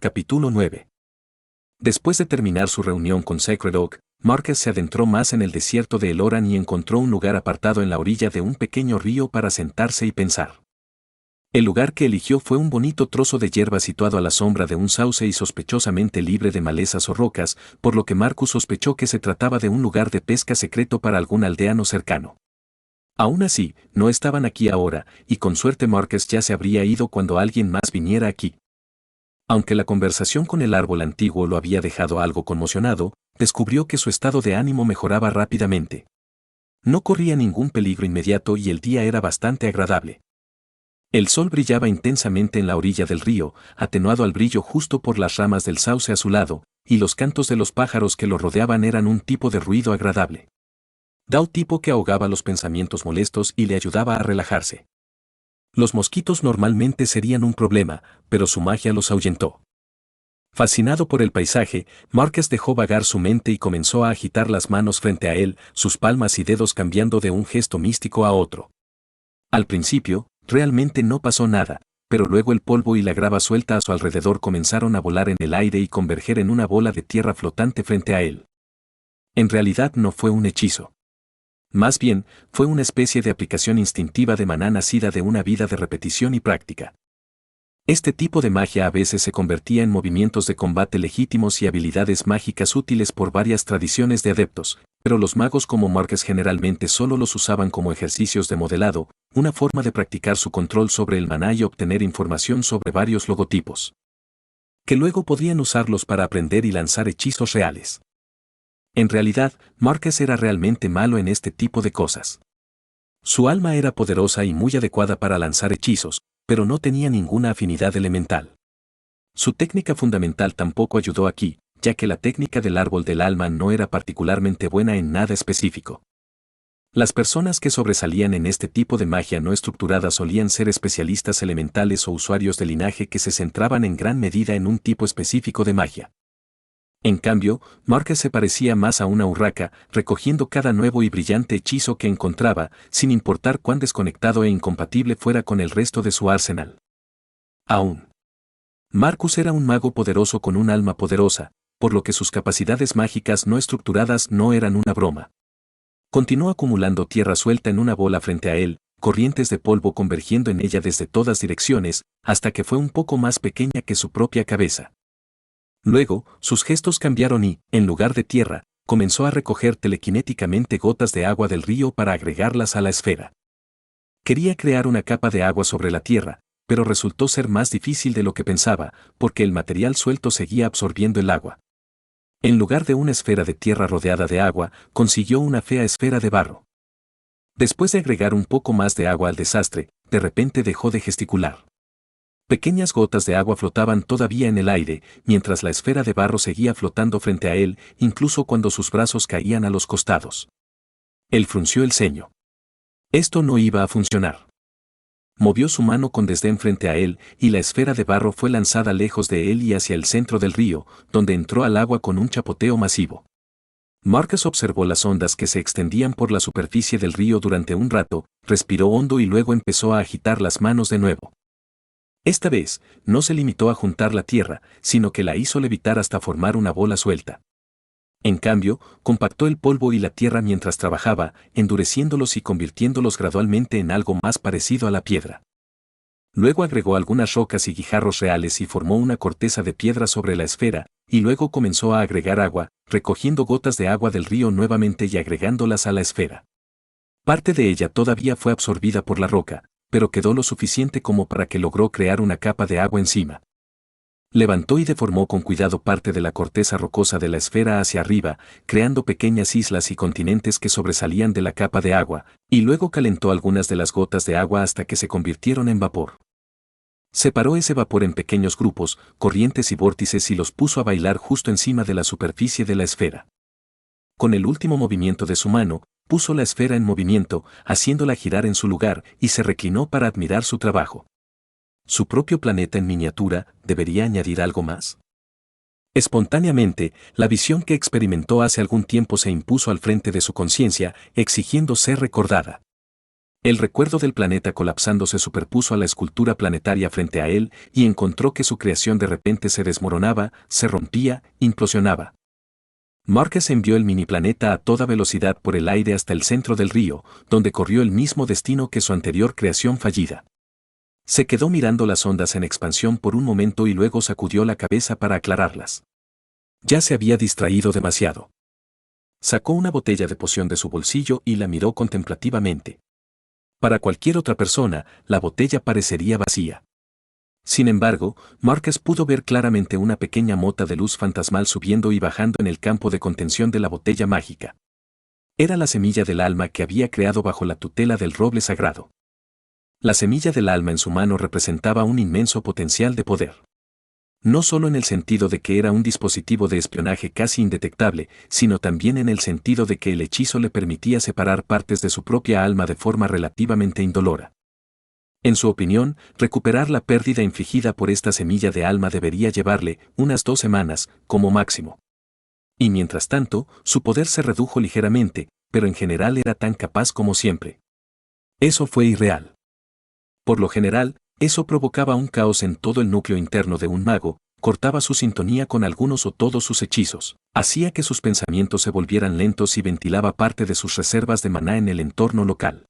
Capítulo 9. Después de terminar su reunión con Sacred Oak, Marcus se adentró más en el desierto de Eloran y encontró un lugar apartado en la orilla de un pequeño río para sentarse y pensar. El lugar que eligió fue un bonito trozo de hierba situado a la sombra de un sauce y sospechosamente libre de malezas o rocas, por lo que Marcus sospechó que se trataba de un lugar de pesca secreto para algún aldeano cercano. Aún así, no estaban aquí ahora, y con suerte Marcus ya se habría ido cuando alguien más viniera aquí. Aunque la conversación con el árbol antiguo lo había dejado algo conmocionado, descubrió que su estado de ánimo mejoraba rápidamente. No corría ningún peligro inmediato y el día era bastante agradable. El sol brillaba intensamente en la orilla del río, atenuado al brillo justo por las ramas del sauce a su lado, y los cantos de los pájaros que lo rodeaban eran un tipo de ruido agradable. Un tipo que ahogaba los pensamientos molestos y le ayudaba a relajarse. Los mosquitos normalmente serían un problema, pero su magia los ahuyentó. Fascinado por el paisaje, Marcus dejó vagar su mente y comenzó a agitar las manos frente a él, sus palmas y dedos cambiando de un gesto místico a otro. Al principio, realmente no pasó nada, pero luego el polvo y la grava suelta a su alrededor comenzaron a volar en el aire y converger en una bola de tierra flotante frente a él. En realidad no fue un hechizo. Más bien, fue una especie de aplicación instintiva de maná nacida de una vida de repetición y práctica. Este tipo de magia a veces se convertía en movimientos de combate legítimos y habilidades mágicas útiles por varias tradiciones de adeptos, pero los magos como Marcus generalmente solo los usaban como ejercicios de modelado, una forma de practicar su control sobre el maná y obtener información sobre varios logotipos, que luego podían usarlos para aprender y lanzar hechizos reales. En realidad, Marcus era realmente malo en este tipo de cosas. Su alma era poderosa y muy adecuada para lanzar hechizos, pero no tenía ninguna afinidad elemental. Su técnica fundamental tampoco ayudó aquí, ya que la técnica del árbol del alma no era particularmente buena en nada específico. Las personas que sobresalían en este tipo de magia no estructurada solían ser especialistas elementales o usuarios de linaje que se centraban en gran medida en un tipo específico de magia. En cambio, Marcus se parecía más a una urraca, recogiendo cada nuevo y brillante hechizo que encontraba, sin importar cuán desconectado e incompatible fuera con el resto de su arsenal. Aún, Marcus era un mago poderoso con un alma poderosa, por lo que sus capacidades mágicas no estructuradas no eran una broma. Continuó acumulando tierra suelta en una bola frente a él, corrientes de polvo convergiendo en ella desde todas direcciones, hasta que fue un poco más pequeña que su propia cabeza. Luego, sus gestos cambiaron y, en lugar de tierra, comenzó a recoger telequinéticamente gotas de agua del río para agregarlas a la esfera. Quería crear una capa de agua sobre la tierra, pero resultó ser más difícil de lo que pensaba, porque el material suelto seguía absorbiendo el agua. En lugar de una esfera de tierra rodeada de agua, consiguió una fea esfera de barro. Después de agregar un poco más de agua al desastre, de repente dejó de gesticular. Pequeñas gotas de agua flotaban todavía en el aire, mientras la esfera de barro seguía flotando frente a él, incluso cuando sus brazos caían a los costados. Él frunció el ceño. Esto no iba a funcionar. Movió su mano con desdén frente a él, y la esfera de barro fue lanzada lejos de él y hacia el centro del río, donde entró al agua con un chapoteo masivo. Marcus observó las ondas que se extendían por la superficie del río durante un rato, respiró hondo y luego empezó a agitar las manos de nuevo. Esta vez, no se limitó a juntar la tierra, sino que la hizo levitar hasta formar una bola suelta. En cambio, compactó el polvo y la tierra mientras trabajaba, endureciéndolos y convirtiéndolos gradualmente en algo más parecido a la piedra. Luego agregó algunas rocas y guijarros reales y formó una corteza de piedra sobre la esfera, y luego comenzó a agregar agua, recogiendo gotas de agua del río nuevamente y agregándolas a la esfera. Parte de ella todavía fue absorbida por la roca, pero quedó lo suficiente como para que logró crear una capa de agua encima. Levantó y deformó con cuidado parte de la corteza rocosa de la esfera hacia arriba, creando pequeñas islas y continentes que sobresalían de la capa de agua, y luego calentó algunas de las gotas de agua hasta que se convirtieron en vapor. Separó ese vapor en pequeños grupos, corrientes y vórtices y los puso a bailar justo encima de la superficie de la esfera. Con el último movimiento de su mano, puso la esfera en movimiento, haciéndola girar en su lugar, y se reclinó para admirar su trabajo. ¿Su propio planeta en miniatura debería añadir algo más? Espontáneamente, la visión que experimentó hace algún tiempo se impuso al frente de su conciencia, exigiendo ser recordada. El recuerdo del planeta colapsando se superpuso a la escultura planetaria frente a él y encontró que su creación de repente se desmoronaba, se rompía, implosionaba. Marcus envió el mini planeta a toda velocidad por el aire hasta el centro del río, donde corrió el mismo destino que su anterior creación fallida. Se quedó mirando las ondas en expansión por un momento y luego sacudió la cabeza para aclararlas. Ya se había distraído demasiado. Sacó una botella de poción de su bolsillo y la miró contemplativamente. Para cualquier otra persona, la botella parecería vacía. Sin embargo, Marcus pudo ver claramente una pequeña mota de luz fantasmal subiendo y bajando en el campo de contención de la botella mágica. Era la semilla del alma que había creado bajo la tutela del roble sagrado. La semilla del alma en su mano representaba un inmenso potencial de poder. No solo en el sentido de que era un dispositivo de espionaje casi indetectable, sino también en el sentido de que el hechizo le permitía separar partes de su propia alma de forma relativamente indolora. En su opinión, recuperar la pérdida infligida por esta semilla de alma debería llevarle unas 2 semanas, como máximo. Y mientras tanto, su poder se redujo ligeramente, pero en general era tan capaz como siempre. Eso fue irreal. Por lo general, eso provocaba un caos en todo el núcleo interno de un mago, cortaba su sintonía con algunos o todos sus hechizos, hacía que sus pensamientos se volvieran lentos y ventilaba parte de sus reservas de maná en el entorno local.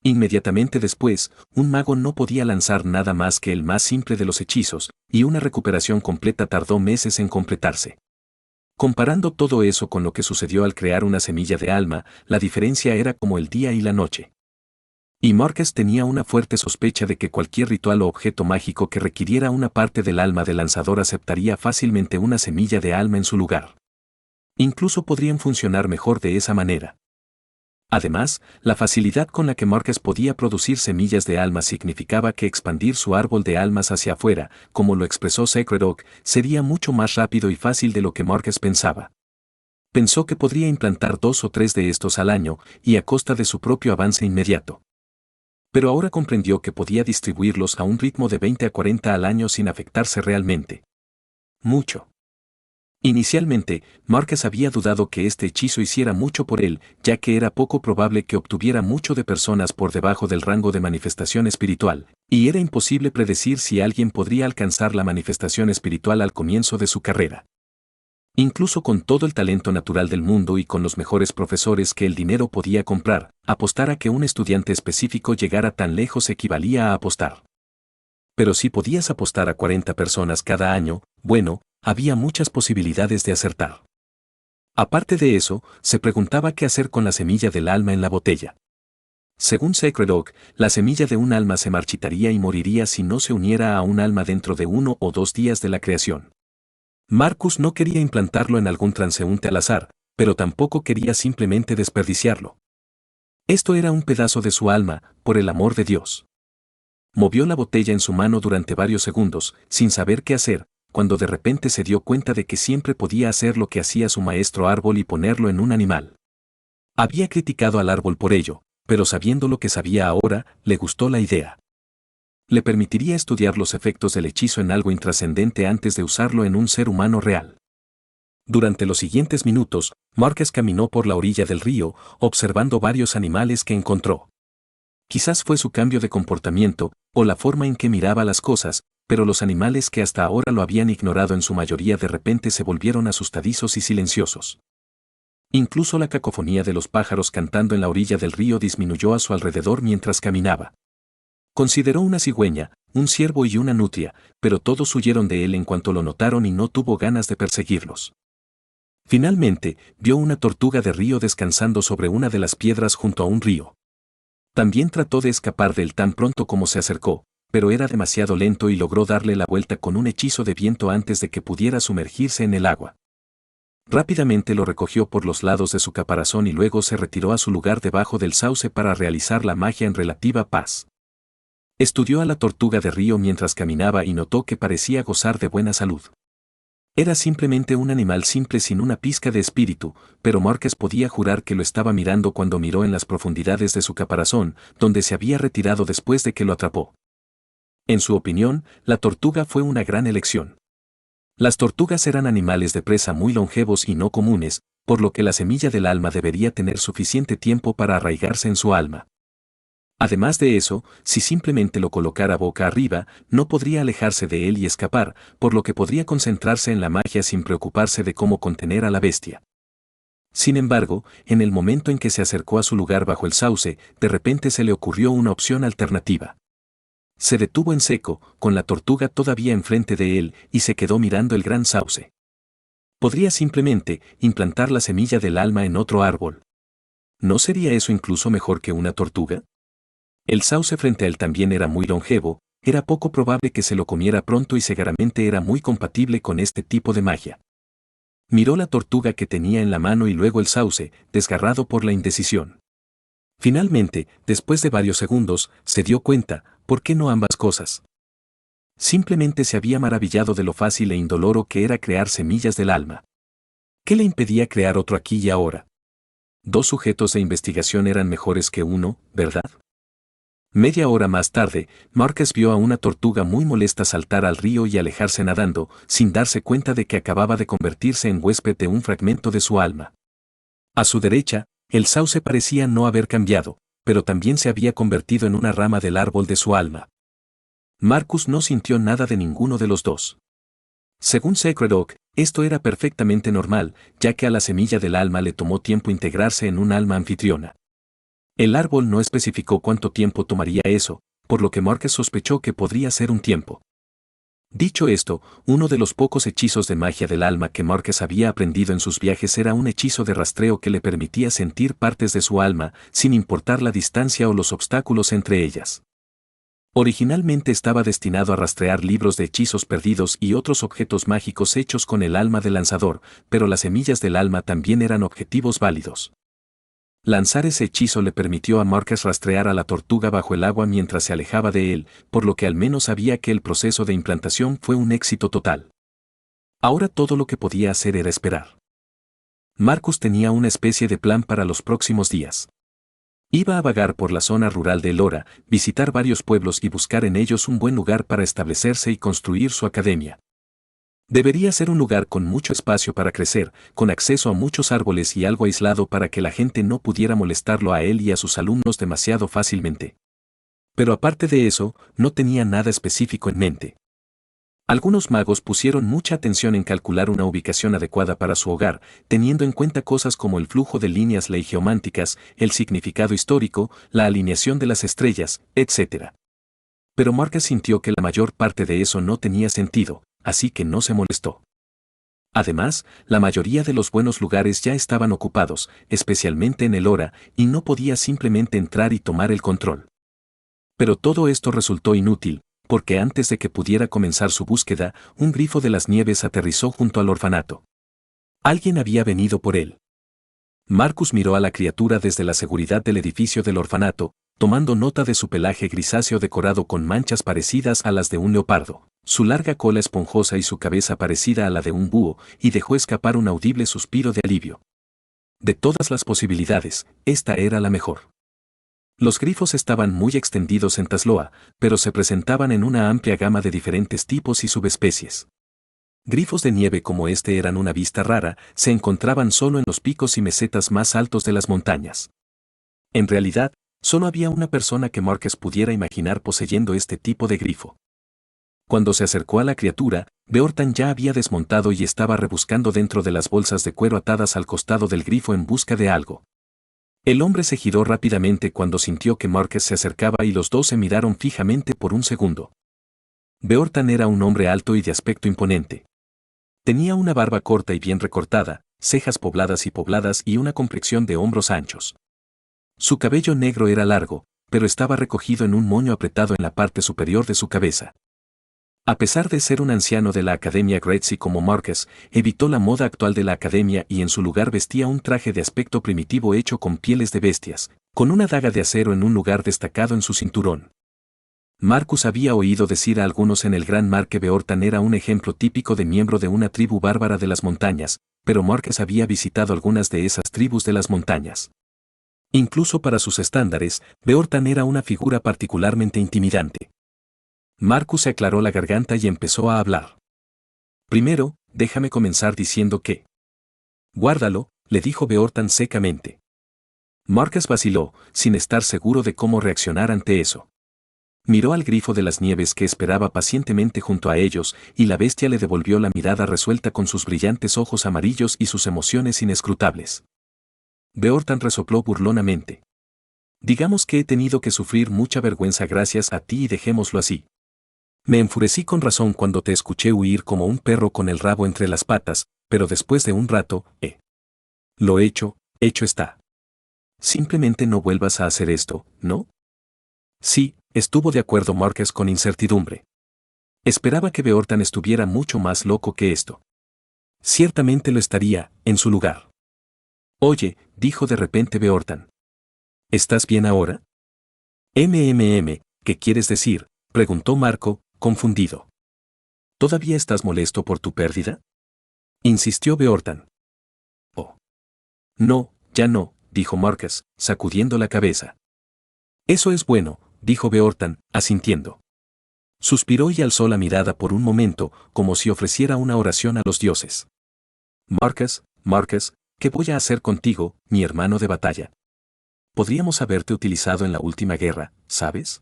Inmediatamente después, un mago no podía lanzar nada más que el más simple de los hechizos, y una recuperación completa tardó meses en completarse. Comparando todo eso con lo que sucedió al crear una semilla de alma, la diferencia era como el día y la noche. Y Marcus tenía una fuerte sospecha de que cualquier ritual o objeto mágico que requiriera una parte del alma del lanzador aceptaría fácilmente una semilla de alma en su lugar. Incluso podrían funcionar mejor de esa manera. Además, la facilidad con la que Marcus podía producir semillas de alma significaba que expandir su árbol de almas hacia afuera, como lo expresó Sacred Oak, sería mucho más rápido y fácil de lo que Marcus pensaba. Pensó que podría implantar 2 o 3 de estos al año, y a costa de su propio avance inmediato. Pero ahora comprendió que podía distribuirlos a un ritmo de 20 a 40 al año sin afectarse realmente. Mucho. Inicialmente, Marcus había dudado que este hechizo hiciera mucho por él, ya que era poco probable que obtuviera mucho de personas por debajo del rango de manifestación espiritual, y era imposible predecir si alguien podría alcanzar la manifestación espiritual al comienzo de su carrera. Incluso con todo el talento natural del mundo y con los mejores profesores que el dinero podía comprar, apostar a que un estudiante específico llegara tan lejos equivalía a apostar. Pero si podías apostar a 40 personas cada año, bueno, había muchas posibilidades de acertar. Aparte de eso, se preguntaba qué hacer con la semilla del alma en la botella. Según Sacred Oak, la semilla de un alma se marchitaría y moriría si no se uniera a un alma dentro de 1 o 2 días de la creación. Marcus no quería implantarlo en algún transeúnte al azar, pero tampoco quería simplemente desperdiciarlo. Esto era un pedazo de su alma, por el amor de Dios. Movió la botella en su mano durante varios segundos, sin saber qué hacer, cuando de repente se dio cuenta de que siempre podía hacer lo que hacía su maestro árbol y ponerlo en un animal. Había criticado al árbol por ello, pero sabiendo lo que sabía ahora, le gustó la idea. Le permitiría estudiar los efectos del hechizo en algo intrascendente antes de usarlo en un ser humano real. Durante los siguientes minutos, Marcus caminó por la orilla del río, observando varios animales que encontró. Quizás fue su cambio de comportamiento, o la forma en que miraba las cosas, pero los animales que hasta ahora lo habían ignorado en su mayoría de repente se volvieron asustadizos y silenciosos. Incluso la cacofonía de los pájaros cantando en la orilla del río disminuyó a su alrededor mientras caminaba. Consideró una cigüeña, un ciervo y una nutria, pero todos huyeron de él en cuanto lo notaron y no tuvo ganas de perseguirlos. Finalmente, vio una tortuga de río descansando sobre una de las piedras junto a un río. También trató de escapar de él tan pronto como se acercó, pero era demasiado lento y logró darle la vuelta con un hechizo de viento antes de que pudiera sumergirse en el agua. Rápidamente lo recogió por los lados de su caparazón y luego se retiró a su lugar debajo del sauce para realizar la magia en relativa paz. Estudió a la tortuga de río mientras caminaba y notó que parecía gozar de buena salud. Era simplemente un animal simple sin una pizca de espíritu, pero Marcus podía jurar que lo estaba mirando cuando miró en las profundidades de su caparazón, donde se había retirado después de que lo atrapó. En su opinión, la tortuga fue una gran elección. Las tortugas eran animales de presa muy longevos y no comunes, por lo que la semilla del alma debería tener suficiente tiempo para arraigarse en su alma. Además de eso, si simplemente lo colocara boca arriba, no podría alejarse de él y escapar, por lo que podría concentrarse en la magia sin preocuparse de cómo contener a la bestia. Sin embargo, en el momento en que se acercó a su lugar bajo el sauce, de repente se le ocurrió una opción alternativa. Se detuvo en seco, con la tortuga todavía enfrente de él, y se quedó mirando el gran sauce. Podría simplemente implantar la semilla del alma en otro árbol. ¿No sería eso incluso mejor que una tortuga? El sauce frente a él también era muy longevo, era poco probable que se lo comiera pronto y seguramente era muy compatible con este tipo de magia. Miró la tortuga que tenía en la mano y luego el sauce, desgarrado por la indecisión. Finalmente, después de varios segundos, se dio cuenta, ¿por qué no ambas cosas? Simplemente se había maravillado de lo fácil e indoloro que era crear semillas del alma. ¿Qué le impedía crear otro aquí y ahora? Dos sujetos de investigación eran mejores que uno, ¿verdad? Media hora más tarde, Marcus vio a una tortuga muy molesta saltar al río y alejarse nadando, sin darse cuenta de que acababa de convertirse en huésped de un fragmento de su alma. A su derecha, el sauce parecía no haber cambiado, pero también se había convertido en una rama del árbol de su alma. Marcus no sintió nada de ninguno de los dos. Según Sacred Oak, esto era perfectamente normal, ya que a la semilla del alma le tomó tiempo integrarse en un alma anfitriona. El árbol no especificó cuánto tiempo tomaría eso, por lo que Marcus sospechó que podría ser un tiempo. Dicho esto, uno de los pocos hechizos de magia del alma que Marcus había aprendido en sus viajes era un hechizo de rastreo que le permitía sentir partes de su alma, sin importar la distancia o los obstáculos entre ellas. Originalmente estaba destinado a rastrear libros de hechizos perdidos y otros objetos mágicos hechos con el alma del lanzador, pero las semillas del alma también eran objetivos válidos. Lanzar ese hechizo le permitió a Marcus rastrear a la tortuga bajo el agua mientras se alejaba de él, por lo que al menos sabía que el proceso de implantación fue un éxito total. Ahora todo lo que podía hacer era esperar. Marcus tenía una especie de plan para los próximos días. Iba a vagar por la zona rural de Elora, visitar varios pueblos y buscar en ellos un buen lugar para establecerse y construir su academia. Debería ser un lugar con mucho espacio para crecer, con acceso a muchos árboles y algo aislado para que la gente no pudiera molestarlo a él y a sus alumnos demasiado fácilmente. Pero aparte de eso, no tenía nada específico en mente. Algunos magos pusieron mucha atención en calcular una ubicación adecuada para su hogar, teniendo en cuenta cosas como el flujo de líneas geománticas, el significado histórico, la alineación de las estrellas, etc. Pero Marcus sintió que la mayor parte de eso no tenía sentido, así que no se molestó. Además, la mayoría de los buenos lugares ya estaban ocupados, especialmente en Elora, y no podía simplemente entrar y tomar el control. Pero todo esto resultó inútil, porque antes de que pudiera comenzar su búsqueda, un grifo de las nieves aterrizó junto al orfanato. Alguien había venido por él. Marcus miró a la criatura desde la seguridad del edificio del orfanato, tomando nota de su pelaje grisáceo decorado con manchas parecidas a las de un leopardo, su larga cola esponjosa y su cabeza parecida a la de un búho, y dejó escapar un audible suspiro de alivio. De todas las posibilidades, esta era la mejor. Los grifos estaban muy extendidos en Tasloa, pero se presentaban en una amplia gama de diferentes tipos y subespecies. Grifos de nieve como este eran una vista rara, se encontraban solo en los picos y mesetas más altos de las montañas. En realidad, solo había una persona que Marcus pudiera imaginar poseyendo este tipo de grifo. Cuando se acercó a la criatura, Beortan ya había desmontado y estaba rebuscando dentro de las bolsas de cuero atadas al costado del grifo en busca de algo. El hombre se giró rápidamente cuando sintió que Marcus se acercaba y los dos se miraron fijamente por un segundo. Beortan era un hombre alto y de aspecto imponente. Tenía una barba corta y bien recortada, cejas pobladas y una complexión de hombros anchos. Su cabello negro era largo, pero estaba recogido en un moño apretado en la parte superior de su cabeza. A pesar de ser un anciano de la Academia Gracie como Marcus, evitó la moda actual de la Academia y en su lugar vestía un traje de aspecto primitivo hecho con pieles de bestias, con una daga de acero en un lugar destacado en su cinturón. Marcus había oído decir a algunos en el Gran Mar que Beortan era un ejemplo típico de miembro de una tribu bárbara de las montañas, pero Marcus había visitado algunas de esas tribus de las montañas. Incluso para sus estándares, Beortan era una figura particularmente intimidante. Marcus se aclaró la garganta y empezó a hablar. Primero, déjame comenzar diciendo que... Guárdalo, le dijo Beortan secamente. Marcus vaciló, sin estar seguro de cómo reaccionar ante eso. Miró al grifo de las nieves que esperaba pacientemente junto a ellos, y la bestia le devolvió la mirada resuelta con sus brillantes ojos amarillos y sus emociones inescrutables. Beortan resopló burlonamente. Digamos que he tenido que sufrir mucha vergüenza gracias a ti y dejémoslo así. Me enfurecí con razón cuando te escuché huir como un perro con el rabo entre las patas, pero después de un rato, Lo hecho está. Simplemente no vuelvas a hacer esto, ¿no? Sí, estuvo de acuerdo Marcus con incertidumbre. Esperaba que Beortan estuviera mucho más loco que esto. Ciertamente lo estaría, en su lugar. Oye, dijo de repente Beortan. ¿Estás bien ahora? ¿Qué quieres decir?, preguntó Marco, confundido. ¿Todavía estás molesto por tu pérdida?, insistió Beortan. Oh. No, ya no, dijo Marcus, sacudiendo la cabeza. Eso es bueno, dijo Beortan, asintiendo. Suspiró y alzó la mirada por un momento, como si ofreciera una oración a los dioses. Marcus, ¿qué voy a hacer contigo, mi hermano de batalla? Podríamos haberte utilizado en la última guerra, ¿sabes?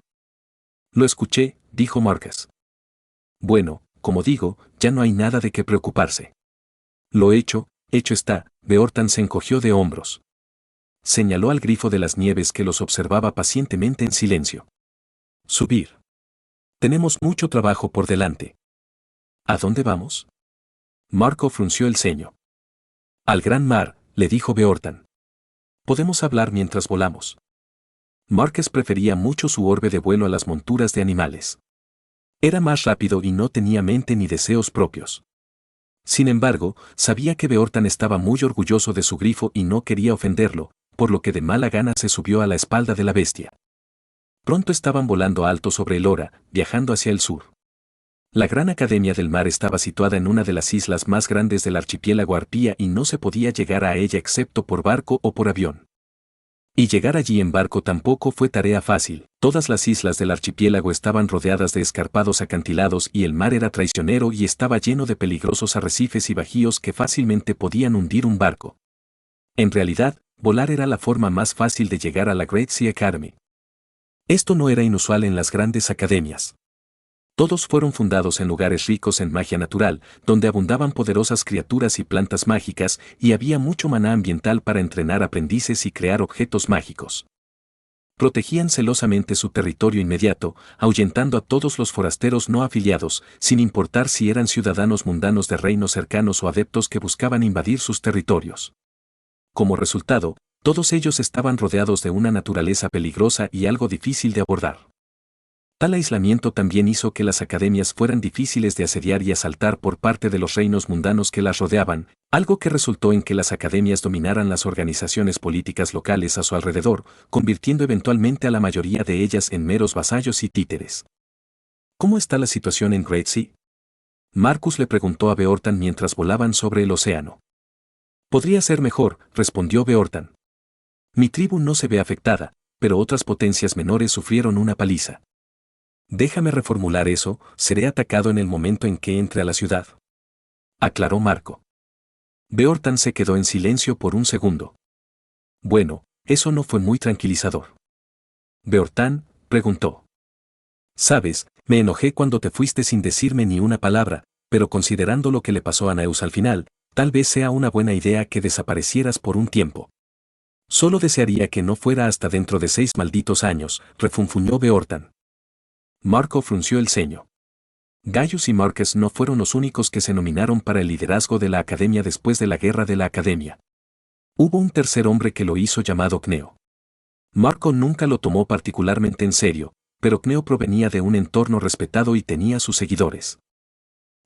Lo escuché, dijo Marcus. Bueno, como digo, ya no hay nada de qué preocuparse. Lo hecho está, Beortan se encogió de hombros. Señaló al grifo de las nieves que los observaba pacientemente en silencio. Subir. Tenemos mucho trabajo por delante. ¿A dónde vamos? Marco frunció el ceño. Al gran mar, le dijo Beortan. Podemos hablar mientras volamos. Marcus prefería mucho su orbe de vuelo a las monturas de animales. Era más rápido y no tenía mente ni deseos propios. Sin embargo, sabía que Beortan estaba muy orgulloso de su grifo y no quería ofenderlo, por lo que de mala gana se subió a la espalda de la bestia. Pronto estaban volando alto sobre el Ora, viajando hacia el sur. La Gran Academia del Mar estaba situada en una de las islas más grandes del archipiélago Arpía y no se podía llegar a ella excepto por barco o por avión. Y llegar allí en barco tampoco fue tarea fácil. Todas las islas del archipiélago estaban rodeadas de escarpados acantilados y el mar era traicionero y estaba lleno de peligrosos arrecifes y bajíos que fácilmente podían hundir un barco. En realidad, volar era la forma más fácil de llegar a la Great Sea Academy. Esto no era inusual en las grandes academias. Todos fueron fundados en lugares ricos en magia natural, donde abundaban poderosas criaturas y plantas mágicas, y había mucho maná ambiental para entrenar aprendices y crear objetos mágicos. Protegían celosamente su territorio inmediato, ahuyentando a todos los forasteros no afiliados, sin importar si eran ciudadanos mundanos de reinos cercanos o adeptos que buscaban invadir sus territorios. Como resultado, todos ellos estaban rodeados de una naturaleza peligrosa y algo difícil de abordar. Tal aislamiento también hizo que las academias fueran difíciles de asediar y asaltar por parte de los reinos mundanos que las rodeaban, algo que resultó en que las academias dominaran las organizaciones políticas locales a su alrededor, convirtiendo eventualmente a la mayoría de ellas en meros vasallos y títeres. ¿Cómo está la situación en Great Sea?, Marcus le preguntó a Beortan mientras volaban sobre el océano. Podría ser mejor, respondió Beortan. Mi tribu no se ve afectada, pero otras potencias menores sufrieron una paliza. Déjame reformular eso, seré atacado en el momento en que entre a la ciudad, aclaró Marco. Beortan se quedó en silencio por un segundo. Bueno, eso no fue muy tranquilizador. Beortan, preguntó. Sabes, me enojé cuando te fuiste sin decirme ni una palabra, pero considerando lo que le pasó a Neus al final, tal vez sea una buena idea que desaparecieras por un tiempo. Solo desearía que no fuera hasta dentro de 6 malditos años, refunfuñó Beortan. Marco frunció el ceño. Gaius y Marcus no fueron los únicos que se nominaron para el liderazgo de la Academia después de la Guerra de la Academia. Hubo un tercer hombre que lo hizo llamado Cneo. Marco nunca lo tomó particularmente en serio, pero Cneo provenía de un entorno respetado y tenía sus seguidores.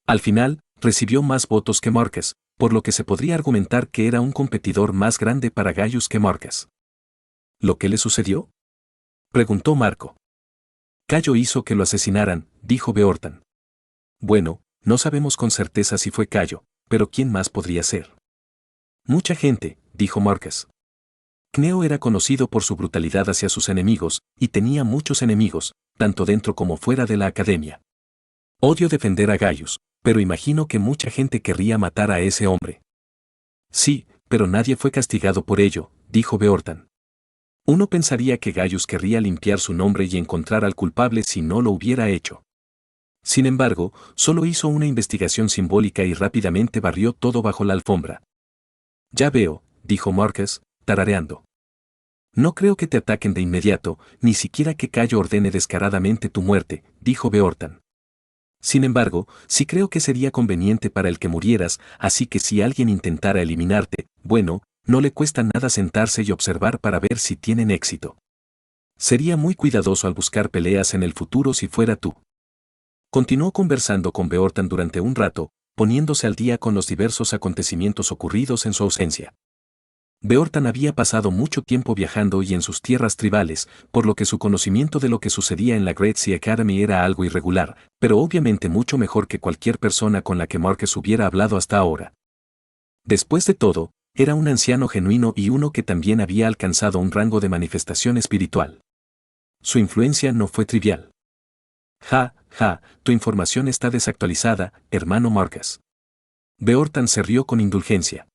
Al final, recibió más votos que Marcus, por lo que se podría argumentar que era un competidor más grande para Gaius que Marcus. ¿Lo que le sucedió?, preguntó Marco. Cayo hizo que lo asesinaran, dijo Beortan. Bueno, no sabemos con certeza si fue Cayo, pero ¿quién más podría ser? Mucha gente, dijo Marcus. Cneo era conocido por su brutalidad hacia sus enemigos, y tenía muchos enemigos, tanto dentro como fuera de la academia. Odio defender a Gaius, pero imagino que mucha gente querría matar a ese hombre. Sí, pero nadie fue castigado por ello, dijo Beortan. Uno pensaría que Gaius querría limpiar su nombre y encontrar al culpable si no lo hubiera hecho. Sin embargo, solo hizo una investigación simbólica y rápidamente barrió todo bajo la alfombra. Ya veo, dijo Marcus, tarareando. No creo que te ataquen de inmediato, ni siquiera que Cayo ordene descaradamente tu muerte, dijo Beortan. Sin embargo, sí creo que sería conveniente para el que murieras, así que si alguien intentara eliminarte, bueno, no le cuesta nada sentarse y observar para ver si tienen éxito. Sería muy cuidadoso al buscar peleas en el futuro si fuera tú. Continuó conversando con Beortan durante un rato, poniéndose al día con los diversos acontecimientos ocurridos en su ausencia. Beortan había pasado mucho tiempo viajando y en sus tierras tribales, por lo que su conocimiento de lo que sucedía en la Great Sea Academy era algo irregular, pero obviamente mucho mejor que cualquier persona con la que Marcus hubiera hablado hasta ahora. Después de todo, era un anciano genuino y uno que también había alcanzado un rango de manifestación espiritual. Su influencia no fue trivial. Ja, tu información está desactualizada, hermano Marcus. Beortan se rió con indulgencia.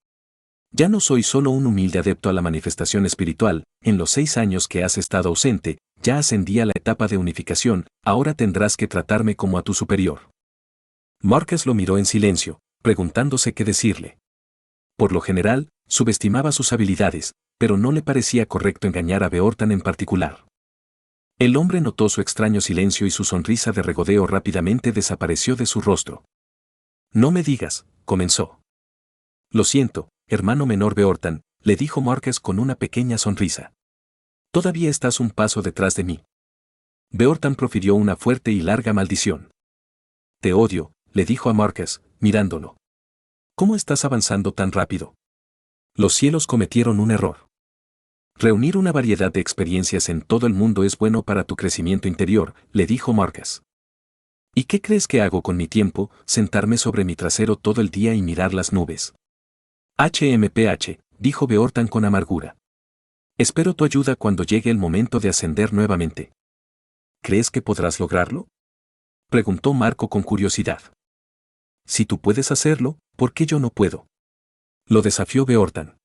Ya no soy solo un humilde adepto a la manifestación espiritual, en los 6 años que has estado ausente, ya ascendí a la etapa de unificación, ahora tendrás que tratarme como a tu superior. Marcus lo miró en silencio, preguntándose qué decirle. Por lo general, subestimaba sus habilidades, pero no le parecía correcto engañar a Beortan en particular. El hombre notó su extraño silencio y su sonrisa de regodeo rápidamente desapareció de su rostro. No me digas, comenzó. Lo siento, hermano menor Beortan, le dijo Marcus con una pequeña sonrisa. Todavía estás un paso detrás de mí. Beortan profirió una fuerte y larga maldición. Te odio, le dijo a Marcus, mirándolo. ¿Cómo estás avanzando tan rápido? Los cielos cometieron un error. Reunir una variedad de experiencias en todo el mundo es bueno para tu crecimiento interior, le dijo Marcus. ¿Y qué crees que hago con mi tiempo? Sentarme sobre mi trasero todo el día y mirar las nubes. HMPH, dijo Beortan con amargura. Espero tu ayuda cuando llegue el momento de ascender nuevamente. ¿Crees que podrás lograrlo? Preguntó Marco con curiosidad. Si tú puedes hacerlo, ¿por qué yo no puedo? Lo desafió Beortan.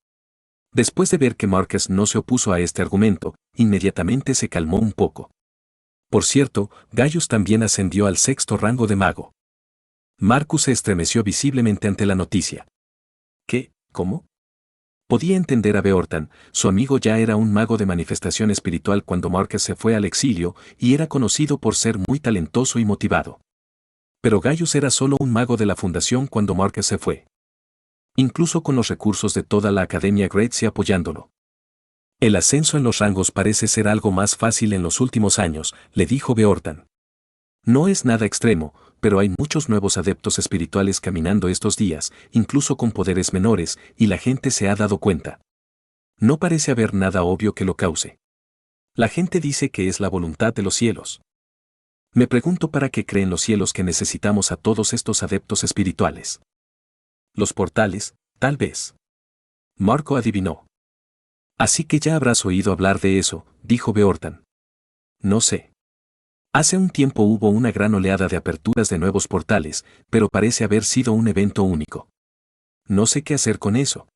Después de ver que Marcus no se opuso a este argumento, inmediatamente se calmó un poco. Por cierto, Gaius también ascendió al 6º rango de mago. Marcus se estremeció visiblemente ante la noticia. ¿Qué? ¿Cómo? Podía entender a Beortan, su amigo ya era un mago de manifestación espiritual cuando Marcus se fue al exilio y era conocido por ser muy talentoso y motivado. Pero Gaius era solo un mago de la fundación cuando Marcus se fue. Incluso con los recursos de toda la Academia Great apoyándolo. El ascenso en los rangos parece ser algo más fácil en los últimos años, le dijo Beortan. No es nada extremo, pero hay muchos nuevos adeptos espirituales caminando estos días, incluso con poderes menores, y la gente se ha dado cuenta. No parece haber nada obvio que lo cause. La gente dice que es la voluntad de los cielos. Me pregunto para qué creen los cielos que necesitamos a todos estos adeptos espirituales. Los portales, tal vez. Marco adivinó. Así que ya habrás oído hablar de eso, dijo Beortan. No sé. Hace un tiempo hubo una gran oleada de aperturas de nuevos portales, pero parece haber sido un evento único. No sé qué hacer con eso.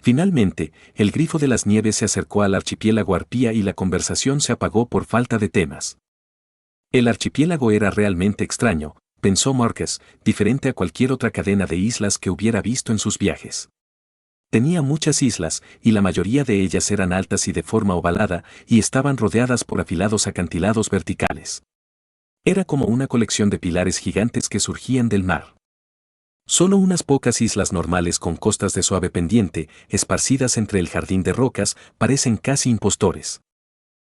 Finalmente, el grifo de las nieves se acercó al archipiélago Arpía y la conversación se apagó por falta de temas. El archipiélago era realmente extraño, pensó Marcus, diferente a cualquier otra cadena de islas que hubiera visto en sus viajes. Tenía muchas islas, y la mayoría de ellas eran altas y de forma ovalada, y estaban rodeadas por afilados acantilados verticales. Era como una colección de pilares gigantes que surgían del mar. Solo unas pocas islas normales con costas de suave pendiente, esparcidas entre el jardín de rocas, parecen casi impostores.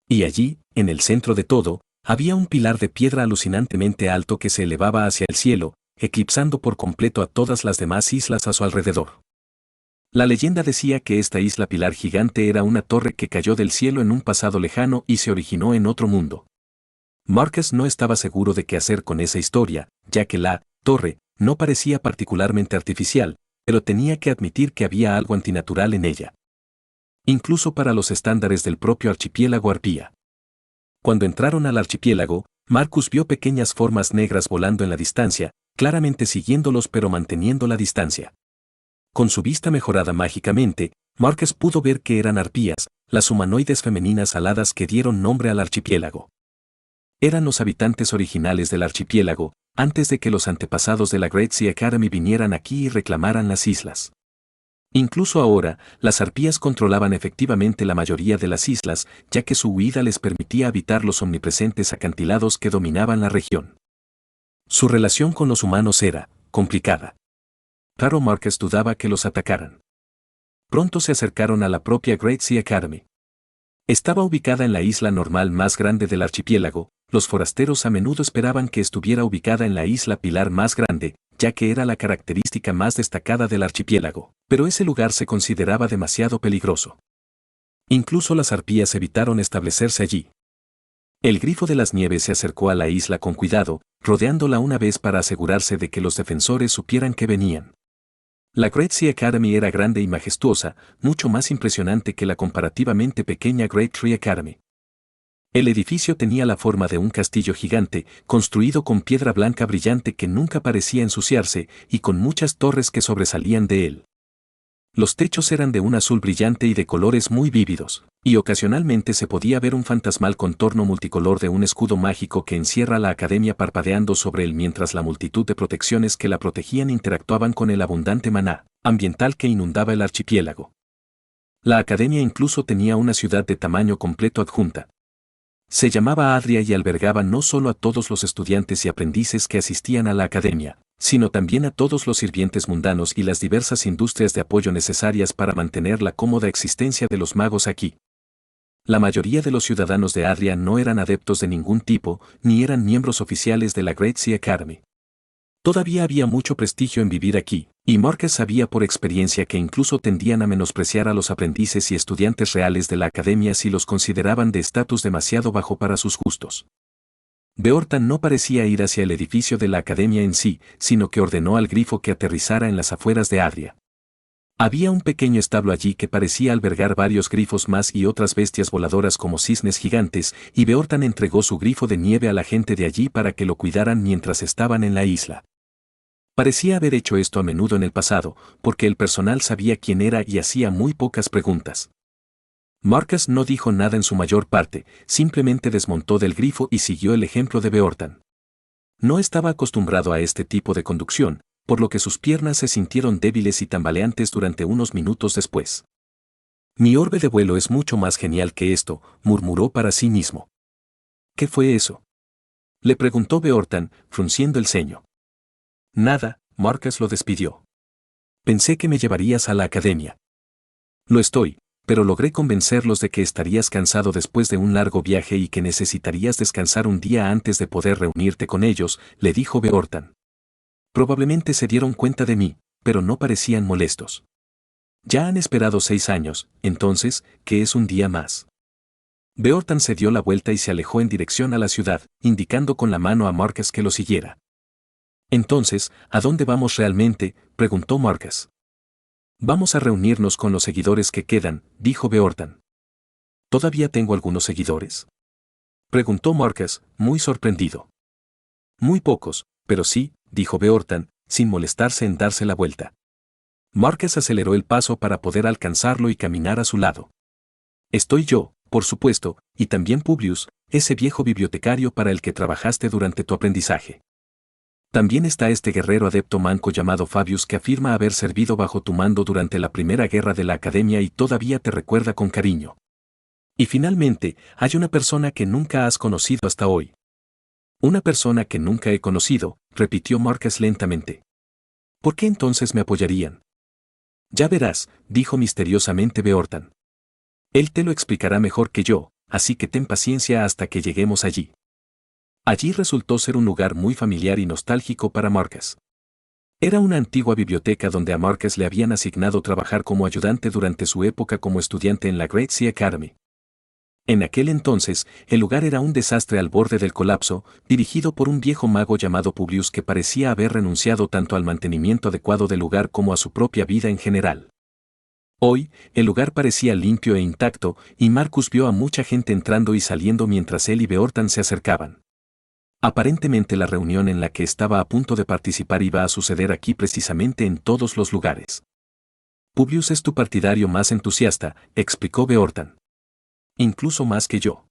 Y allí, en el centro de todo, había un pilar de piedra alucinantemente alto que se elevaba hacia el cielo, eclipsando por completo a todas las demás islas a su alrededor. La leyenda decía que esta isla pilar gigante era una torre que cayó del cielo en un pasado lejano y se originó en otro mundo. Marcus no estaba seguro de qué hacer con esa historia, ya que la torre no parecía particularmente artificial, pero tenía que admitir que había algo antinatural en ella. Incluso para los estándares del propio archipiélago Arpía. Cuando entraron al archipiélago, Marcus vio pequeñas formas negras volando en la distancia, claramente siguiéndolos pero manteniendo la distancia. Con su vista mejorada mágicamente, Marcus pudo ver que eran arpías, las humanoides femeninas aladas que dieron nombre al archipiélago. Eran los habitantes originales del archipiélago, antes de que los antepasados de la Great Sea Academy vinieran aquí y reclamaran las islas. Incluso ahora, las arpías controlaban efectivamente la mayoría de las islas, ya que su huida les permitía habitar los omnipresentes acantilados que dominaban la región. Su relación con los humanos era complicada. Claro, Marcus dudaba que los atacaran. Pronto se acercaron a la propia Great Sea Academy. Estaba ubicada en la isla normal más grande del archipiélago. Los forasteros a menudo esperaban que estuviera ubicada en la isla pilar más grande, ya que era la característica más destacada del archipiélago, pero ese lugar se consideraba demasiado peligroso. Incluso las arpías evitaron establecerse allí. El grifo de las nieves se acercó a la isla con cuidado, rodeándola una vez para asegurarse de que los defensores supieran que venían. La Great Sea Academy era grande y majestuosa, mucho más impresionante que la comparativamente pequeña Great Tree Academy. El edificio tenía la forma de un castillo gigante, construido con piedra blanca brillante que nunca parecía ensuciarse, y con muchas torres que sobresalían de él. Los techos eran de un azul brillante y de colores muy vívidos, y ocasionalmente se podía ver un fantasmal contorno multicolor de un escudo mágico que encierra la academia parpadeando sobre él mientras la multitud de protecciones que la protegían interactuaban con el abundante maná ambiental que inundaba el archipiélago. La academia incluso tenía una ciudad de tamaño completo adjunta. Se llamaba Adria y albergaba no solo a todos los estudiantes y aprendices que asistían a la academia, sino también a todos los sirvientes mundanos y las diversas industrias de apoyo necesarias para mantener la cómoda existencia de los magos aquí. La mayoría de los ciudadanos de Adria no eran adeptos de ningún tipo, ni eran miembros oficiales de la Great Sea Academy. Todavía había mucho prestigio en vivir aquí, y Marcus sabía por experiencia que incluso tendían a menospreciar a los aprendices y estudiantes reales de la academia si los consideraban de estatus demasiado bajo para sus gustos. Beortan no parecía ir hacia el edificio de la academia en sí, sino que ordenó al grifo que aterrizara en las afueras de Adria. Había un pequeño establo allí que parecía albergar varios grifos más y otras bestias voladoras como cisnes gigantes, y Beortan entregó su grifo de nieve a la gente de allí para que lo cuidaran mientras estaban en la isla. Parecía haber hecho esto a menudo en el pasado, porque el personal sabía quién era y hacía muy pocas preguntas. Marcus no dijo nada en su mayor parte, simplemente desmontó del grifo y siguió el ejemplo de Beortan. No estaba acostumbrado a este tipo de conducción, por lo que sus piernas se sintieron débiles y tambaleantes durante unos minutos después. Mi orbe de vuelo es mucho más genial que esto, murmuró para sí mismo. ¿Qué fue eso?, le preguntó Beortan, frunciendo el ceño. Nada, Marcus lo despidió. Pensé que me llevarías a la academia. Lo estoy, pero logré convencerlos de que estarías cansado después de un largo viaje y que necesitarías descansar un día antes de poder reunirte con ellos, le dijo Beortan. Probablemente se dieron cuenta de mí, pero no parecían molestos. Ya han esperado 6 años, entonces, ¿qué es un día más? Beortan se dio la vuelta y se alejó en dirección a la ciudad, indicando con la mano a Marcus que lo siguiera. Entonces, ¿a dónde vamos realmente?, preguntó Marcus. Vamos a reunirnos con los seguidores que quedan, dijo Beortan. ¿Todavía tengo algunos seguidores?, preguntó Marcus, muy sorprendido. Muy pocos, pero sí, dijo Beortan, sin molestarse en darse la vuelta. Marcus aceleró el paso para poder alcanzarlo y caminar a su lado. Estoy yo, por supuesto, y también Publius, ese viejo bibliotecario para el que trabajaste durante tu aprendizaje. También está este guerrero adepto manco llamado Fabius que afirma haber servido bajo tu mando durante la primera guerra de la academia y todavía te recuerda con cariño. Y finalmente, hay una persona que nunca has conocido hasta hoy. Una persona que nunca he conocido, repitió Marcus lentamente. ¿Por qué entonces me apoyarían? Ya verás, dijo misteriosamente Beortan. Él te lo explicará mejor que yo, así que ten paciencia hasta que lleguemos allí. Allí resultó ser un lugar muy familiar y nostálgico para Marcus. Era una antigua biblioteca donde a Marcus le habían asignado trabajar como ayudante durante su época como estudiante en la Great Sea Academy. En aquel entonces, el lugar era un desastre al borde del colapso, dirigido por un viejo mago llamado Publius que parecía haber renunciado tanto al mantenimiento adecuado del lugar como a su propia vida en general. Hoy, el lugar parecía limpio e intacto, y Marcus vio a mucha gente entrando y saliendo mientras él y Beortan se acercaban. Aparentemente la reunión en la que estaba a punto de participar iba a suceder aquí precisamente en todos los lugares. Publius es tu partidario más entusiasta, explicó Beortan. Incluso más que yo.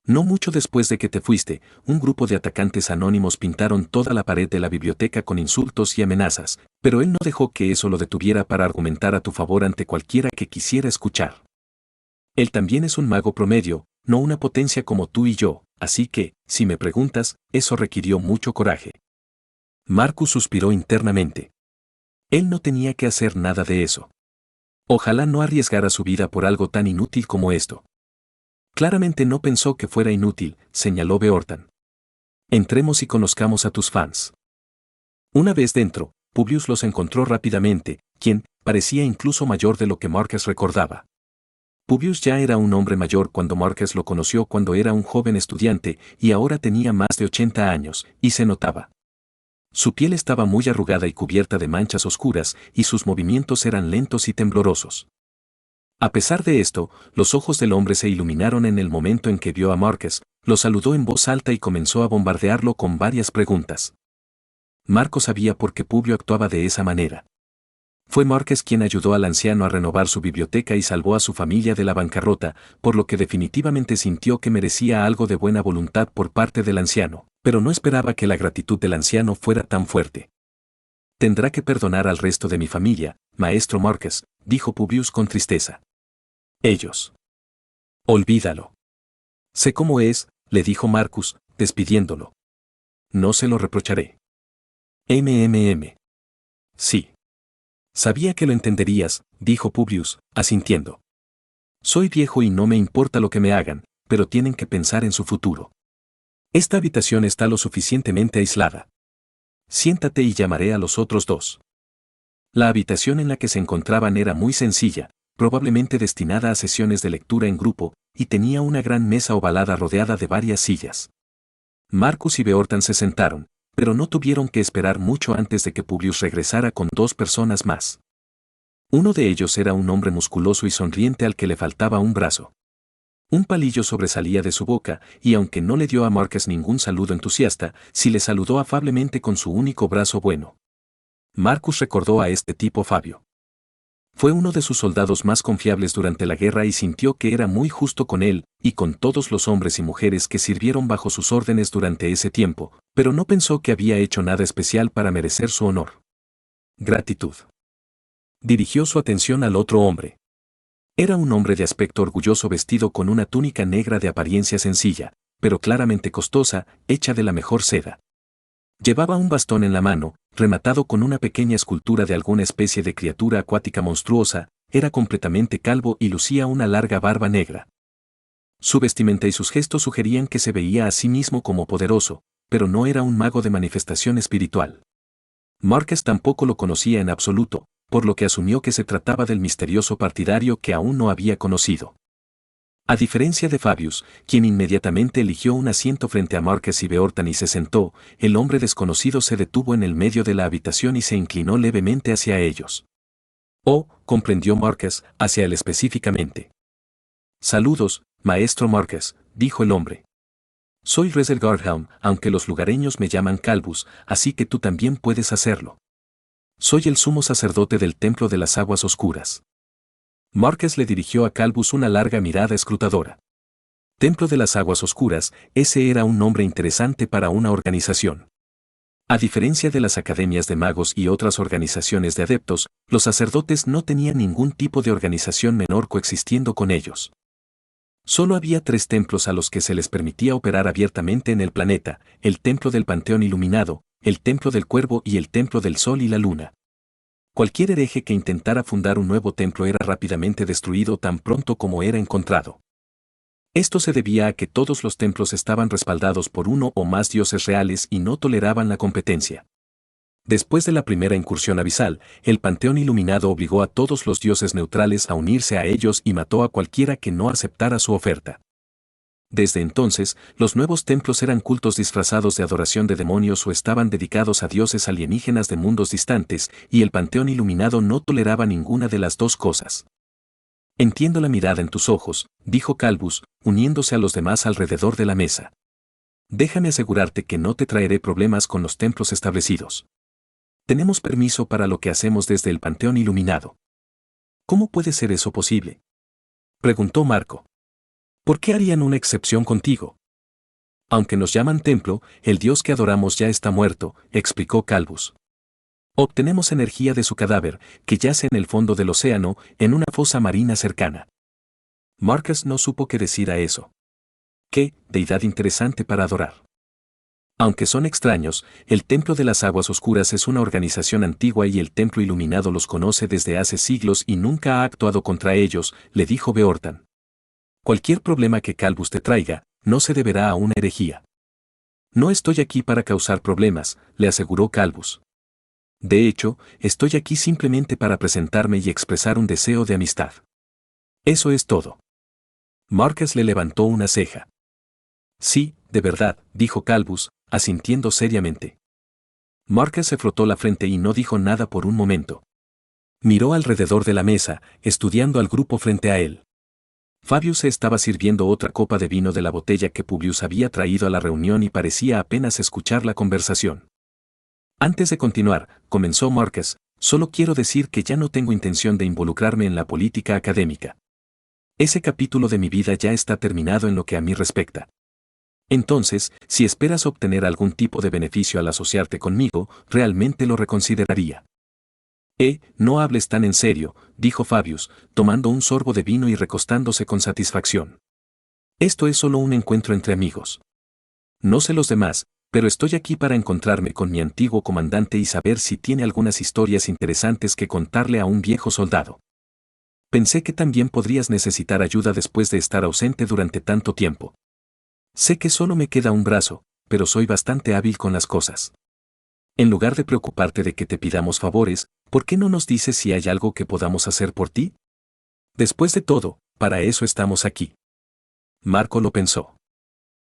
No mucho después de que te fuiste, un grupo de atacantes anónimos pintaron toda la pared de la biblioteca con insultos y amenazas, pero él no dejó que eso lo detuviera para argumentar a tu favor ante cualquiera que quisiera escuchar. Él también es un mago promedio, no una potencia como tú y yo, así que, si me preguntas, eso requirió mucho coraje. Marcus suspiró internamente. Él no tenía que hacer nada de eso. Ojalá no arriesgara su vida por algo tan inútil como esto. Claramente no pensó que fuera inútil, señaló Beortan. Entremos y conozcamos a tus fans. Una vez dentro, Publius los encontró rápidamente, quien parecía incluso mayor de lo que Marcus recordaba. Publius ya era un hombre mayor cuando Marcus lo conoció cuando era un joven estudiante y ahora tenía más de 80 años, y se notaba. Su piel estaba muy arrugada y cubierta de manchas oscuras, y sus movimientos eran lentos y temblorosos. A pesar de esto, los ojos del hombre se iluminaron en el momento en que vio a Marcus, lo saludó en voz alta y comenzó a bombardearlo con varias preguntas. Marcus sabía por qué Publio actuaba de esa manera. Fue Marcus quien ayudó al anciano a renovar su biblioteca y salvó a su familia de la bancarrota, por lo que definitivamente sintió que merecía algo de buena voluntad por parte del anciano, pero no esperaba que la gratitud del anciano fuera tan fuerte. Tendrá que perdonar al resto de mi familia, maestro Marcus, dijo Publius con tristeza. Ellos. Olvídalo. Sé cómo es, le dijo Marcus, despidiéndolo. No se lo reprocharé. Sí. Sabía que lo entenderías, dijo Publius, asintiendo. Soy viejo y no me importa lo que me hagan, pero tienen que pensar en su futuro. Esta habitación está lo suficientemente aislada. Siéntate y llamaré a los otros dos. La habitación en la que se encontraban era muy sencilla, probablemente destinada a sesiones de lectura en grupo, y tenía una gran mesa ovalada rodeada de varias sillas. Marcus y Beortan se sentaron, pero no tuvieron que esperar mucho antes de que Publius regresara con dos personas más. Uno de ellos era un hombre musculoso y sonriente al que le faltaba un brazo. Un palillo sobresalía de su boca, y aunque no le dio a Marcus ningún saludo entusiasta, sí le saludó afablemente con su único brazo bueno. Marcus recordó a este tipo Fabio. Fue uno de sus soldados más confiables durante la guerra y sintió que era muy justo con él y con todos los hombres y mujeres que sirvieron bajo sus órdenes durante ese tiempo, pero no pensó que había hecho nada especial para merecer su honor. Gratitud. Dirigió su atención al otro hombre. Era un hombre de aspecto orgulloso vestido con una túnica negra de apariencia sencilla, pero claramente costosa, hecha de la mejor seda. Llevaba un bastón en la mano, rematado con una pequeña escultura de alguna especie de criatura acuática monstruosa, era completamente calvo y lucía una larga barba negra. Su vestimenta y sus gestos sugerían que se veía a sí mismo como poderoso, pero no era un mago de manifestación espiritual. Marcus tampoco lo conocía en absoluto, por lo que asumió que se trataba del misterioso partidario que aún no había conocido. A diferencia de Fabius, quien inmediatamente eligió un asiento frente a Marcus y Beortan y se sentó, el hombre desconocido se detuvo en el medio de la habitación y se inclinó levemente hacia ellos. Oh, comprendió Marcus, hacia él específicamente. Saludos, maestro Marcus, dijo el hombre. Soy Rezer Gardhelm, aunque los lugareños me llaman Calvus, así que tú también puedes hacerlo. Soy el sumo sacerdote del Templo de las Aguas Oscuras. Marcus le dirigió a Calvus una larga mirada escrutadora. Templo de las Aguas Oscuras, ese era un nombre interesante para una organización. A diferencia de las academias de magos y otras organizaciones de adeptos, los sacerdotes no tenían ningún tipo de organización menor coexistiendo con ellos. Solo había 3 templos a los que se les permitía operar abiertamente en el planeta: el Templo del Panteón Iluminado, el Templo del Cuervo y el Templo del Sol y la Luna. Cualquier hereje que intentara fundar un nuevo templo era rápidamente destruido tan pronto como era encontrado. Esto se debía a que todos los templos estaban respaldados por uno o más dioses reales y no toleraban la competencia. Después de la primera incursión abisal, el Panteón Iluminado obligó a todos los dioses neutrales a unirse a ellos y mató a cualquiera que no aceptara su oferta. Desde entonces, los nuevos templos eran cultos disfrazados de adoración de demonios o estaban dedicados a dioses alienígenas de mundos distantes, y el Panteón Iluminado no toleraba ninguna de las dos cosas. Entiendo la mirada en tus ojos, dijo Calvus, uniéndose a los demás alrededor de la mesa. Déjame asegurarte que no te traeré problemas con los templos establecidos. Tenemos permiso para lo que hacemos desde el Panteón Iluminado. ¿Cómo puede ser eso posible?, preguntó Marco. ¿Por qué harían una excepción contigo? Aunque nos llaman templo, el dios que adoramos ya está muerto, explicó Calvus. Obtenemos energía de su cadáver, que yace en el fondo del océano, en una fosa marina cercana. Marcus no supo qué decir a eso. Qué deidad interesante para adorar. Aunque son extraños, el Templo de las Aguas Oscuras es una organización antigua y el Templo Iluminado los conoce desde hace siglos y nunca ha actuado contra ellos, le dijo Beortan. Cualquier problema que Calvus te traiga, no se deberá a una herejía. No estoy aquí para causar problemas, le aseguró Calvus. De hecho, estoy aquí simplemente para presentarme y expresar un deseo de amistad. Eso es todo. Marcus le levantó una ceja. Sí, de verdad, dijo Calvus, asintiendo seriamente. Marcus se frotó la frente y no dijo nada por un momento. Miró alrededor de la mesa, estudiando al grupo frente a él. Fabius se estaba sirviendo otra copa de vino de la botella que Publius había traído a la reunión y parecía apenas escuchar la conversación. Antes de continuar, comenzó Marcus, solo quiero decir que ya no tengo intención de involucrarme en la política académica. Ese capítulo de mi vida ya está terminado en lo que a mí respecta. Entonces, si esperas obtener algún tipo de beneficio al asociarte conmigo, realmente lo reconsideraría. No hables tan en serio, dijo Fabius, tomando un sorbo de vino y recostándose con satisfacción. Esto es solo un encuentro entre amigos. No sé los demás, pero estoy aquí para encontrarme con mi antiguo comandante y saber si tiene algunas historias interesantes que contarle a un viejo soldado. Pensé que también podrías necesitar ayuda después de estar ausente durante tanto tiempo. Sé que solo me queda un brazo, pero soy bastante hábil con las cosas. En lugar de preocuparte de que te pidamos favores, ¿por qué no nos dices si hay algo que podamos hacer por ti? Después de todo, para eso estamos aquí. Marco lo pensó.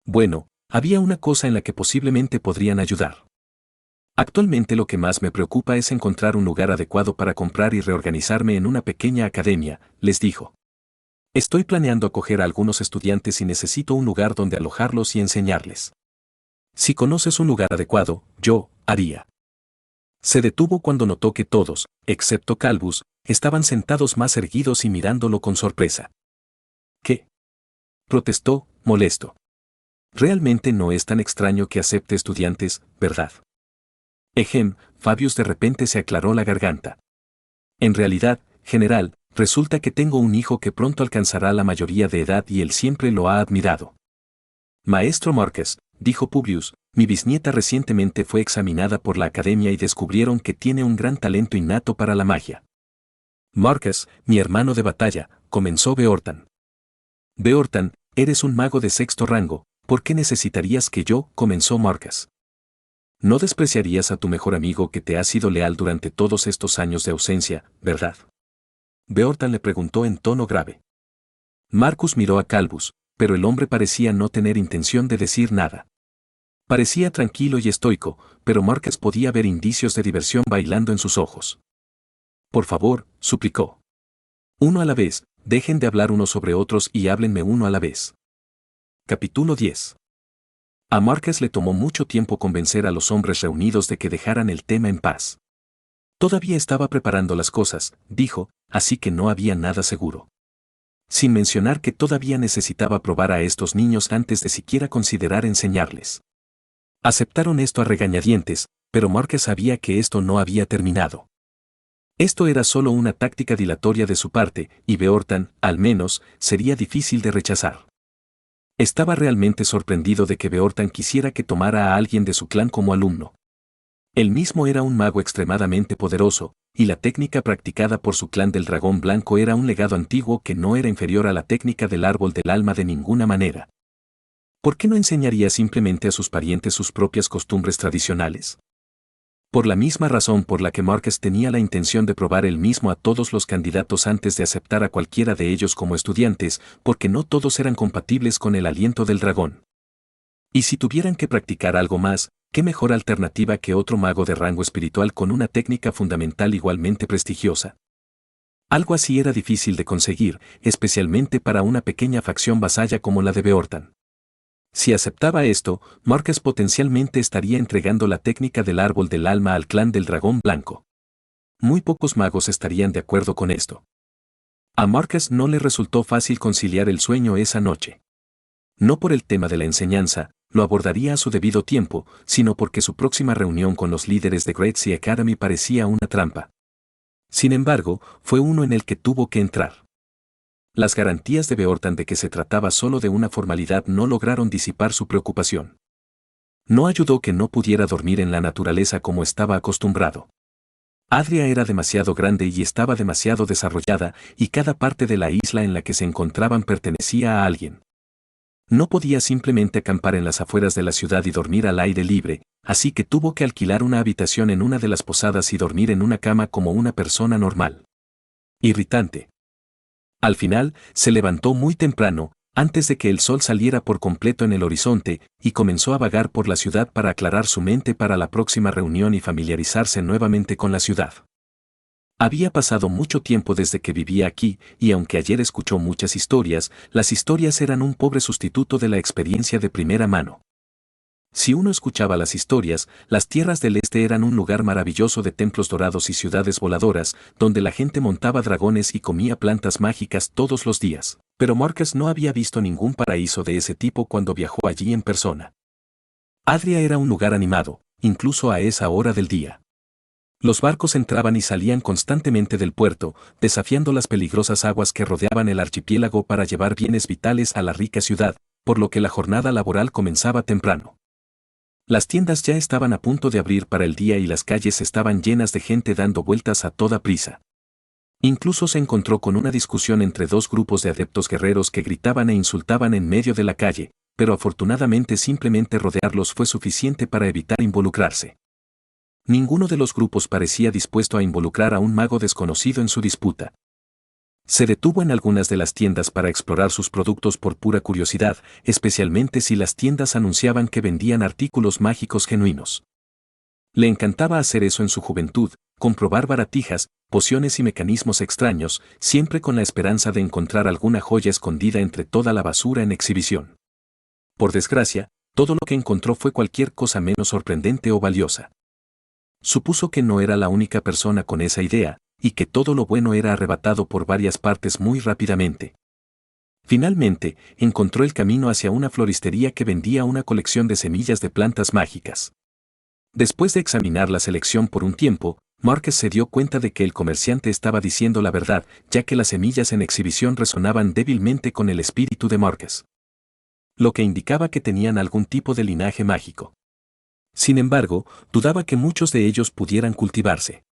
Bueno, había una cosa en la que posiblemente podrían ayudar. Actualmente lo que más me preocupa es encontrar un lugar adecuado para comprar y reorganizarme en una pequeña academia, les dijo. Estoy planeando acoger a algunos estudiantes y necesito un lugar donde alojarlos y enseñarles. Si conoces un lugar adecuado, yo haría. Se detuvo cuando notó que todos, excepto Calvus, estaban sentados más erguidos y mirándolo con sorpresa. ¿Qué?, protestó, molesto. Realmente no es tan extraño que acepte estudiantes, ¿verdad? Fabius de repente se aclaró la garganta. En realidad, general, resulta que tengo un hijo que pronto alcanzará la mayoría de edad y él siempre lo ha admirado. Maestro Marcus, dijo Publius, mi bisnieta recientemente fue examinada por la academia y descubrieron que tiene un gran talento innato para la magia. Marcus, mi hermano de batalla, comenzó Beortan. Beortan, eres un mago de sexto rango, ¿por qué necesitarías que yo? Comenzó Marcus. No despreciarías a tu mejor amigo que te ha sido leal durante todos estos años de ausencia, ¿verdad? Beortan le preguntó en tono grave. Marcus miró a Calvus, pero el hombre parecía no tener intención de decir nada. Parecía tranquilo y estoico, pero Marcus podía ver indicios de diversión bailando en sus ojos. Por favor, suplicó. Uno a la vez, dejen de hablar unos sobre otros y háblenme uno a la vez. Capítulo 10. A Marcus le tomó mucho tiempo convencer a los hombres reunidos de que dejaran el tema en paz. Todavía estaba preparando las cosas, dijo, así que no había nada seguro. Sin mencionar que todavía necesitaba probar a estos niños antes de siquiera considerar enseñarles. Aceptaron esto a regañadientes, pero Marcus sabía que esto no había terminado. Esto era solo una táctica dilatoria de su parte, y Beortan, al menos, sería difícil de rechazar. Estaba realmente sorprendido de que Beortan quisiera que tomara a alguien de su clan como alumno. Él mismo era un mago extremadamente poderoso, y la técnica practicada por su clan del dragón blanco era un legado antiguo que no era inferior a la técnica del árbol del alma de ninguna manera. ¿Por qué no enseñaría simplemente a sus parientes sus propias costumbres tradicionales? Por la misma razón por la que Marcus tenía la intención de probar él mismo a todos los candidatos antes de aceptar a cualquiera de ellos como estudiantes, porque no todos eran compatibles con el aliento del dragón. Y si tuvieran que practicar algo más, ¿qué mejor alternativa que otro mago de rango espiritual con una técnica fundamental igualmente prestigiosa? Algo así era difícil de conseguir, especialmente para una pequeña facción vasalla como la de Beortan. Si aceptaba esto, Marcus potencialmente estaría entregando la técnica del árbol del alma al clan del dragón blanco. Muy pocos magos estarían de acuerdo con esto. A Marcus no le resultó fácil conciliar el sueño esa noche. No por el tema de la enseñanza, lo abordaría a su debido tiempo, sino porque su próxima reunión con los líderes de Great Sea Academy parecía una trampa. Sin embargo, fue uno en el que tuvo que entrar. Las garantías de Beortan de que se trataba solo de una formalidad no lograron disipar su preocupación. No ayudó que no pudiera dormir en la naturaleza como estaba acostumbrado. Adria era demasiado grande y estaba demasiado desarrollada, y cada parte de la isla en la que se encontraban pertenecía a alguien. No podía simplemente acampar en las afueras de la ciudad y dormir al aire libre, así que tuvo que alquilar una habitación en una de las posadas y dormir en una cama como una persona normal. Irritante. Al final, se levantó muy temprano, antes de que el sol saliera por completo en el horizonte, y comenzó a vagar por la ciudad para aclarar su mente para la próxima reunión y familiarizarse nuevamente con la ciudad. Había pasado mucho tiempo desde que vivía aquí, y aunque ayer escuchó muchas historias, las historias eran un pobre sustituto de la experiencia de primera mano. Si uno escuchaba las historias, las tierras del este eran un lugar maravilloso de templos dorados y ciudades voladoras, donde la gente montaba dragones y comía plantas mágicas todos los días, pero Marcus no había visto ningún paraíso de ese tipo cuando viajó allí en persona. Adria era un lugar animado, incluso a esa hora del día. Los barcos entraban y salían constantemente del puerto, desafiando las peligrosas aguas que rodeaban el archipiélago para llevar bienes vitales a la rica ciudad, por lo que la jornada laboral comenzaba temprano. Las tiendas ya estaban a punto de abrir para el día y las calles estaban llenas de gente dando vueltas a toda prisa. Incluso se encontró con una discusión entre dos grupos de adeptos guerreros que gritaban e insultaban en medio de la calle, pero afortunadamente simplemente rodearlos fue suficiente para evitar involucrarse. Ninguno de los grupos parecía dispuesto a involucrar a un mago desconocido en su disputa. Se detuvo en algunas de las tiendas para explorar sus productos por pura curiosidad, especialmente si las tiendas anunciaban que vendían artículos mágicos genuinos. Le encantaba hacer eso en su juventud, comprobar baratijas, pociones y mecanismos extraños, siempre con la esperanza de encontrar alguna joya escondida entre toda la basura en exhibición. Por desgracia, todo lo que encontró fue cualquier cosa menos sorprendente o valiosa. Supuso que no era la única persona con esa idea, y que todo lo bueno era arrebatado por varias partes muy rápidamente. Finalmente, encontró el camino hacia una floristería que vendía una colección de semillas de plantas mágicas. Después de examinar la selección por un tiempo, Marcus se dio cuenta de que el comerciante estaba diciendo la verdad, ya que las semillas en exhibición resonaban débilmente con el espíritu de Marcus, lo que indicaba que tenían algún tipo de linaje mágico. Sin embargo, dudaba que muchos de ellos pudieran cultivarse.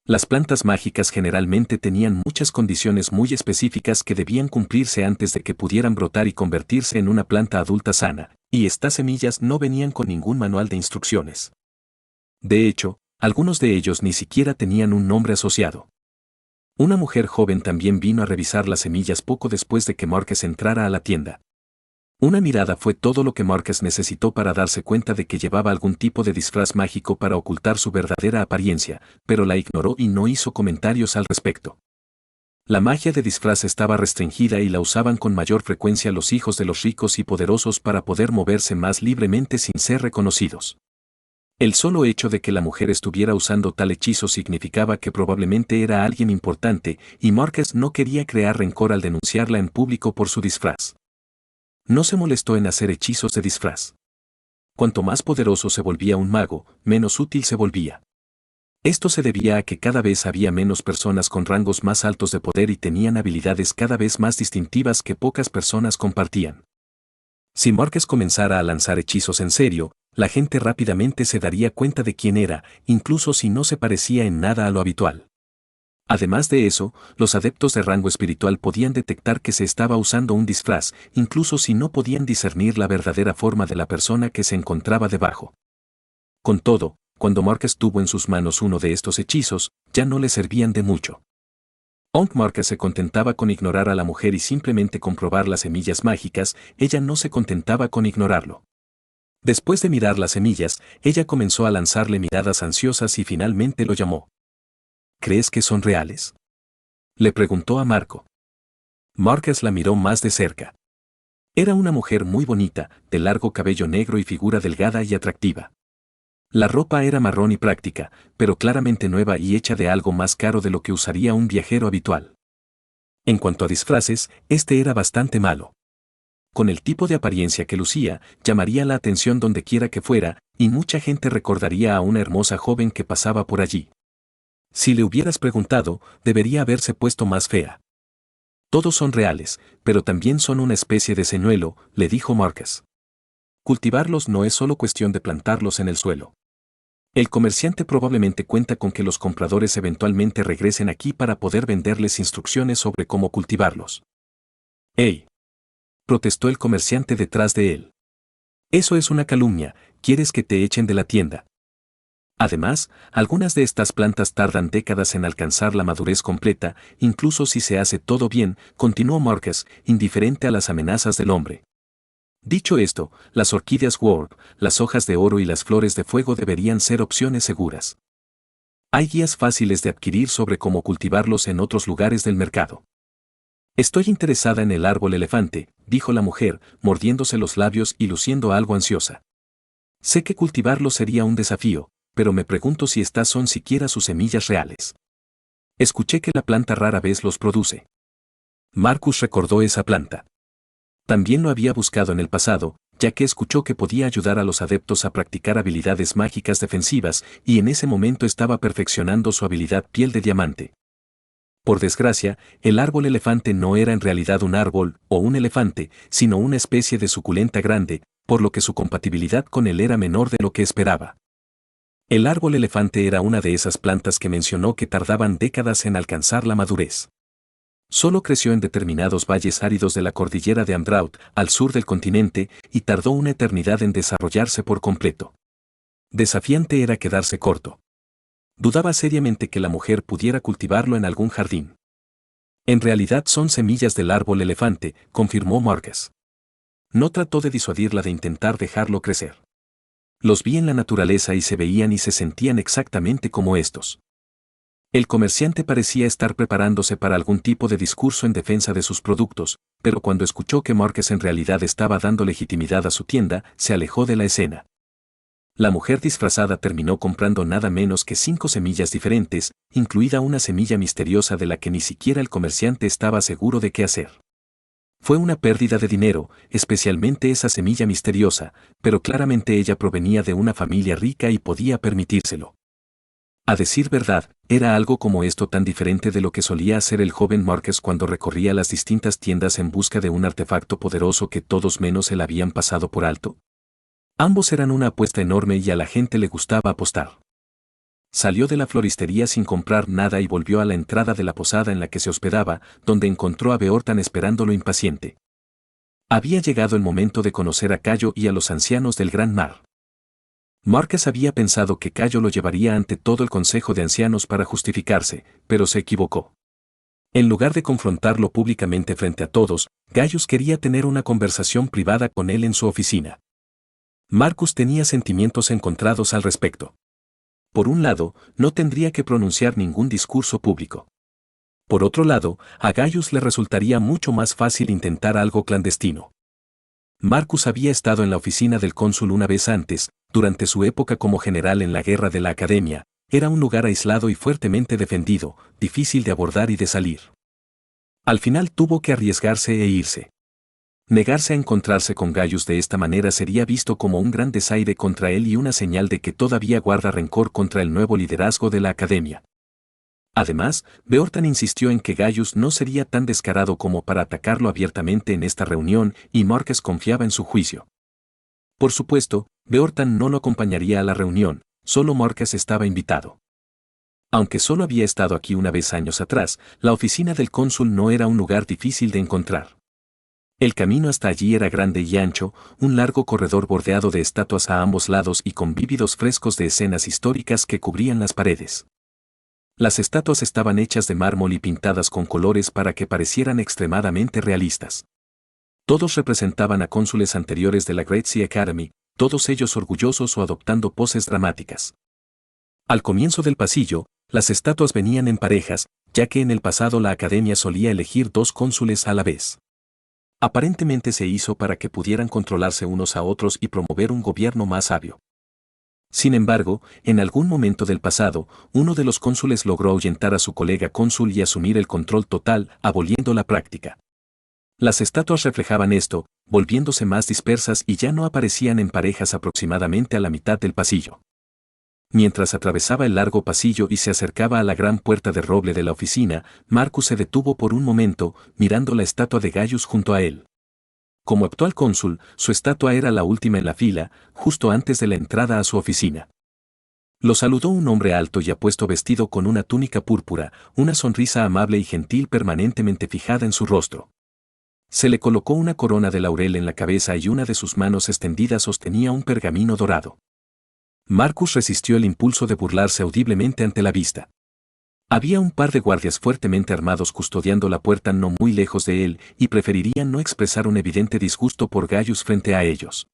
Las plantas mágicas generalmente tenían muchas condiciones muy específicas que debían cumplirse antes de que pudieran brotar y convertirse en una planta adulta sana, y estas semillas no venían con ningún manual de instrucciones. De hecho, algunos de ellos ni siquiera tenían un nombre asociado. Una mujer joven también vino a revisar las semillas poco después de que Marcus entrara a la tienda. Una mirada fue todo lo que Marcus necesitó para darse cuenta de que llevaba algún tipo de disfraz mágico para ocultar su verdadera apariencia, pero la ignoró y no hizo comentarios al respecto. La magia de disfraz estaba restringida y la usaban con mayor frecuencia los hijos de los ricos y poderosos para poder moverse más libremente sin ser reconocidos. El solo hecho de que la mujer estuviera usando tal hechizo significaba que probablemente era alguien importante, y Marcus no quería crear rencor al denunciarla en público por su disfraz. No se molestó en hacer hechizos de disfraz. Cuanto más poderoso se volvía un mago, menos útil se volvía. Esto se debía a que cada vez había menos personas con rangos más altos de poder y tenían habilidades cada vez más distintivas que pocas personas compartían. Si Marcus comenzara a lanzar hechizos en serio, la gente rápidamente se daría cuenta de quién era, incluso si no se parecía en nada a lo habitual. Además de eso, los adeptos de rango espiritual podían detectar que se estaba usando un disfraz, incluso si no podían discernir la verdadera forma de la persona que se encontraba debajo. Con todo, cuando Marcus tuvo en sus manos uno de estos hechizos, ya no le servían de mucho. Aunque Marcus se contentaba con ignorar a la mujer y simplemente comprobar las semillas mágicas, ella no se contentaba con ignorarlo. Después de mirar las semillas, ella comenzó a lanzarle miradas ansiosas y finalmente lo llamó. ¿Crees que son reales?, le preguntó a Marco. Marcus la miró más de cerca. Era una mujer muy bonita, de largo cabello negro y figura delgada y atractiva. La ropa era marrón y práctica, pero claramente nueva y hecha de algo más caro de lo que usaría un viajero habitual. En cuanto a disfraces, este era bastante malo. Con el tipo de apariencia que lucía, llamaría la atención donde quiera que fuera, y mucha gente recordaría a una hermosa joven que pasaba por allí. Si le hubieras preguntado, debería haberse puesto más fea. Todos son reales, pero también son una especie de señuelo, le dijo Marcus. Cultivarlos no es solo cuestión de plantarlos en el suelo. El comerciante probablemente cuenta con que los compradores eventualmente regresen aquí para poder venderles instrucciones sobre cómo cultivarlos. ¡Ey! Protestó el comerciante detrás de él. Eso es una calumnia, ¿quieres que te echen de la tienda? Además, algunas de estas plantas tardan décadas en alcanzar la madurez completa, incluso si se hace todo bien, continuó Marcus, indiferente a las amenazas del hombre. Dicho esto, las orquídeas Warp, las hojas de oro y las flores de fuego deberían ser opciones seguras. Hay guías fáciles de adquirir sobre cómo cultivarlos en otros lugares del mercado. Estoy interesada en el árbol elefante, dijo la mujer, mordiéndose los labios y luciendo algo ansiosa. Sé que cultivarlo sería un desafío, pero me pregunto si estas son siquiera sus semillas reales. Escuché que la planta rara vez los produce. Marcus recordó esa planta. También lo había buscado en el pasado, ya que escuchó que podía ayudar a los adeptos a practicar habilidades mágicas defensivas, y en ese momento estaba perfeccionando su habilidad piel de diamante. Por desgracia, el árbol elefante no era en realidad un árbol o un elefante, sino una especie de suculenta grande, por lo que su compatibilidad con él era menor de lo que esperaba. El árbol elefante era una de esas plantas que mencionó que tardaban décadas en alcanzar la madurez. Solo creció en determinados valles áridos de la cordillera de Amdraut, al sur del continente, y tardó una eternidad en desarrollarse por completo. Desafiante era quedarse corto. Dudaba seriamente que la mujer pudiera cultivarlo en algún jardín. En realidad son semillas del árbol elefante, confirmó Marcus. No trató de disuadirla de intentar dejarlo crecer. Los vi en la naturaleza y se veían y se sentían exactamente como estos. El comerciante parecía estar preparándose para algún tipo de discurso en defensa de sus productos, pero cuando escuchó que Marcus en realidad estaba dando legitimidad a su tienda, se alejó de la escena. La mujer disfrazada terminó comprando nada menos que 5 semillas diferentes, incluida una semilla misteriosa de la que ni siquiera el comerciante estaba seguro de qué hacer. Fue una pérdida de dinero, especialmente esa semilla misteriosa, pero claramente ella provenía de una familia rica y podía permitírselo. A decir verdad, era algo como esto tan diferente de lo que solía hacer el joven Marcus cuando recorría las distintas tiendas en busca de un artefacto poderoso que todos menos él habían pasado por alto. Ambos eran una apuesta enorme y a la gente le gustaba apostar. Salió de la floristería sin comprar nada y volvió a la entrada de la posada en la que se hospedaba, donde encontró a Beortan esperándolo impaciente. Había llegado el momento de conocer a Cayo y a los ancianos del Gran Mar. Marcus había pensado que Cayo lo llevaría ante todo el consejo de ancianos para justificarse, pero se equivocó. En lugar de confrontarlo públicamente frente a todos, Gaius quería tener una conversación privada con él en su oficina. Marcus tenía sentimientos encontrados al respecto. Por un lado, no tendría que pronunciar ningún discurso público. Por otro lado, a Gaius le resultaría mucho más fácil intentar algo clandestino. Marcus había estado en la oficina del cónsul una vez antes, durante su época como general en la guerra de la Academia. Era un lugar aislado y fuertemente defendido, difícil de abordar y de salir. Al final tuvo que arriesgarse e irse. Negarse a encontrarse con Gaius de esta manera sería visto como un gran desaire contra él y una señal de que todavía guarda rencor contra el nuevo liderazgo de la Academia. Además, Beortan insistió en que Gaius no sería tan descarado como para atacarlo abiertamente en esta reunión y Marcus confiaba en su juicio. Por supuesto, Beortan no lo acompañaría a la reunión, solo Marcus estaba invitado. Aunque solo había estado aquí una vez años atrás, la oficina del cónsul no era un lugar difícil de encontrar. El camino hasta allí era grande y ancho, un largo corredor bordeado de estatuas a ambos lados y con vívidos frescos de escenas históricas que cubrían las paredes. Las estatuas estaban hechas de mármol y pintadas con colores para que parecieran extremadamente realistas. Todos representaban a cónsules anteriores de la Great Sea Academy, todos ellos orgullosos o adoptando poses dramáticas. Al comienzo del pasillo, las estatuas venían en parejas, ya que en el pasado la Academia solía elegir 2 cónsules a la vez. Aparentemente se hizo para que pudieran controlarse unos a otros y promover un gobierno más sabio. Sin embargo, en algún momento del pasado, uno de los cónsules logró ahuyentar a su colega cónsul y asumir el control total, aboliendo la práctica. Las estatuas reflejaban esto, volviéndose más dispersas y ya no aparecían en parejas aproximadamente a la mitad del pasillo. Mientras atravesaba el largo pasillo y se acercaba a la gran puerta de roble de la oficina, Marcus se detuvo por un momento, mirando la estatua de Gaius junto a él. Como actual cónsul, su estatua era la última en la fila, justo antes de la entrada a su oficina. Lo saludó un hombre alto y apuesto vestido con una túnica púrpura, una sonrisa amable y gentil permanentemente fijada en su rostro. Se le colocó una corona de laurel en la cabeza y una de sus manos extendidas sostenía un pergamino dorado. Marcus resistió el impulso de burlarse audiblemente ante la vista. Había un par de guardias fuertemente armados custodiando la puerta no muy lejos de él y preferirían no expresar un evidente disgusto por Gaius frente a ellos.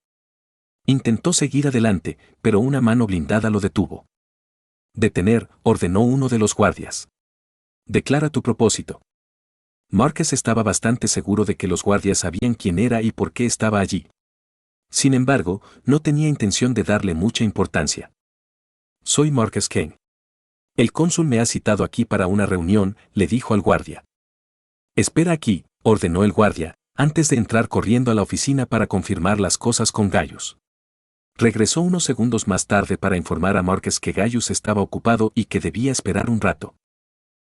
Intentó seguir adelante, pero una mano blindada lo detuvo. Detener, ordenó uno de los guardias. Declara tu propósito. Marcus estaba bastante seguro de que los guardias sabían quién era y por qué estaba allí. Sin embargo, no tenía intención de darle mucha importancia. Soy Marcus Kane. El cónsul me ha citado aquí para una reunión, le dijo al guardia. Espera aquí, ordenó el guardia, antes de entrar corriendo a la oficina para confirmar las cosas con Gaius. Regresó unos segundos más tarde para informar a Marcus que Gaius estaba ocupado y que debía esperar un rato.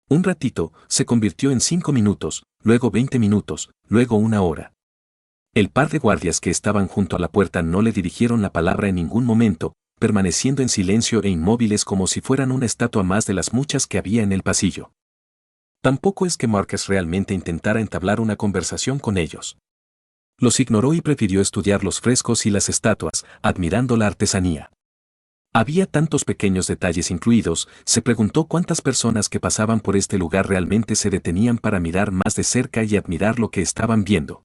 Un ratito se convirtió en 5 minutos, luego 20 minutos, luego 1 hora. El par de guardias que estaban junto a la puerta no le dirigieron la palabra en ningún momento, permaneciendo en silencio e inmóviles como si fueran una estatua más de las muchas que había en el pasillo. Tampoco es que Marcus realmente intentara entablar una conversación con ellos. Los ignoró y prefirió estudiar los frescos y las estatuas, admirando la artesanía. Había tantos pequeños detalles incluidos, se preguntó cuántas personas que pasaban por este lugar realmente se detenían para mirar más de cerca y admirar lo que estaban viendo.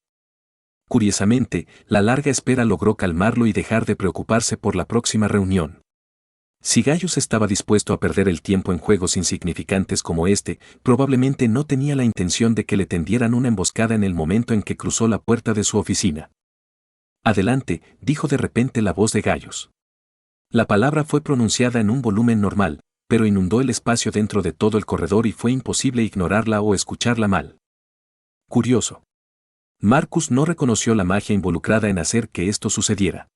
Curiosamente, la larga espera logró calmarlo y dejar de preocuparse por la próxima reunión. Si Gaius estaba dispuesto a perder el tiempo en juegos insignificantes como este, probablemente no tenía la intención de que le tendieran una emboscada en el momento en que cruzó la puerta de su oficina. Adelante, dijo de repente la voz de Gaius. La palabra fue pronunciada en un volumen normal, pero inundó el espacio dentro de todo el corredor y fue imposible ignorarla o escucharla mal. Curioso. Marcus no reconoció la magia involucrada en hacer que esto sucediera.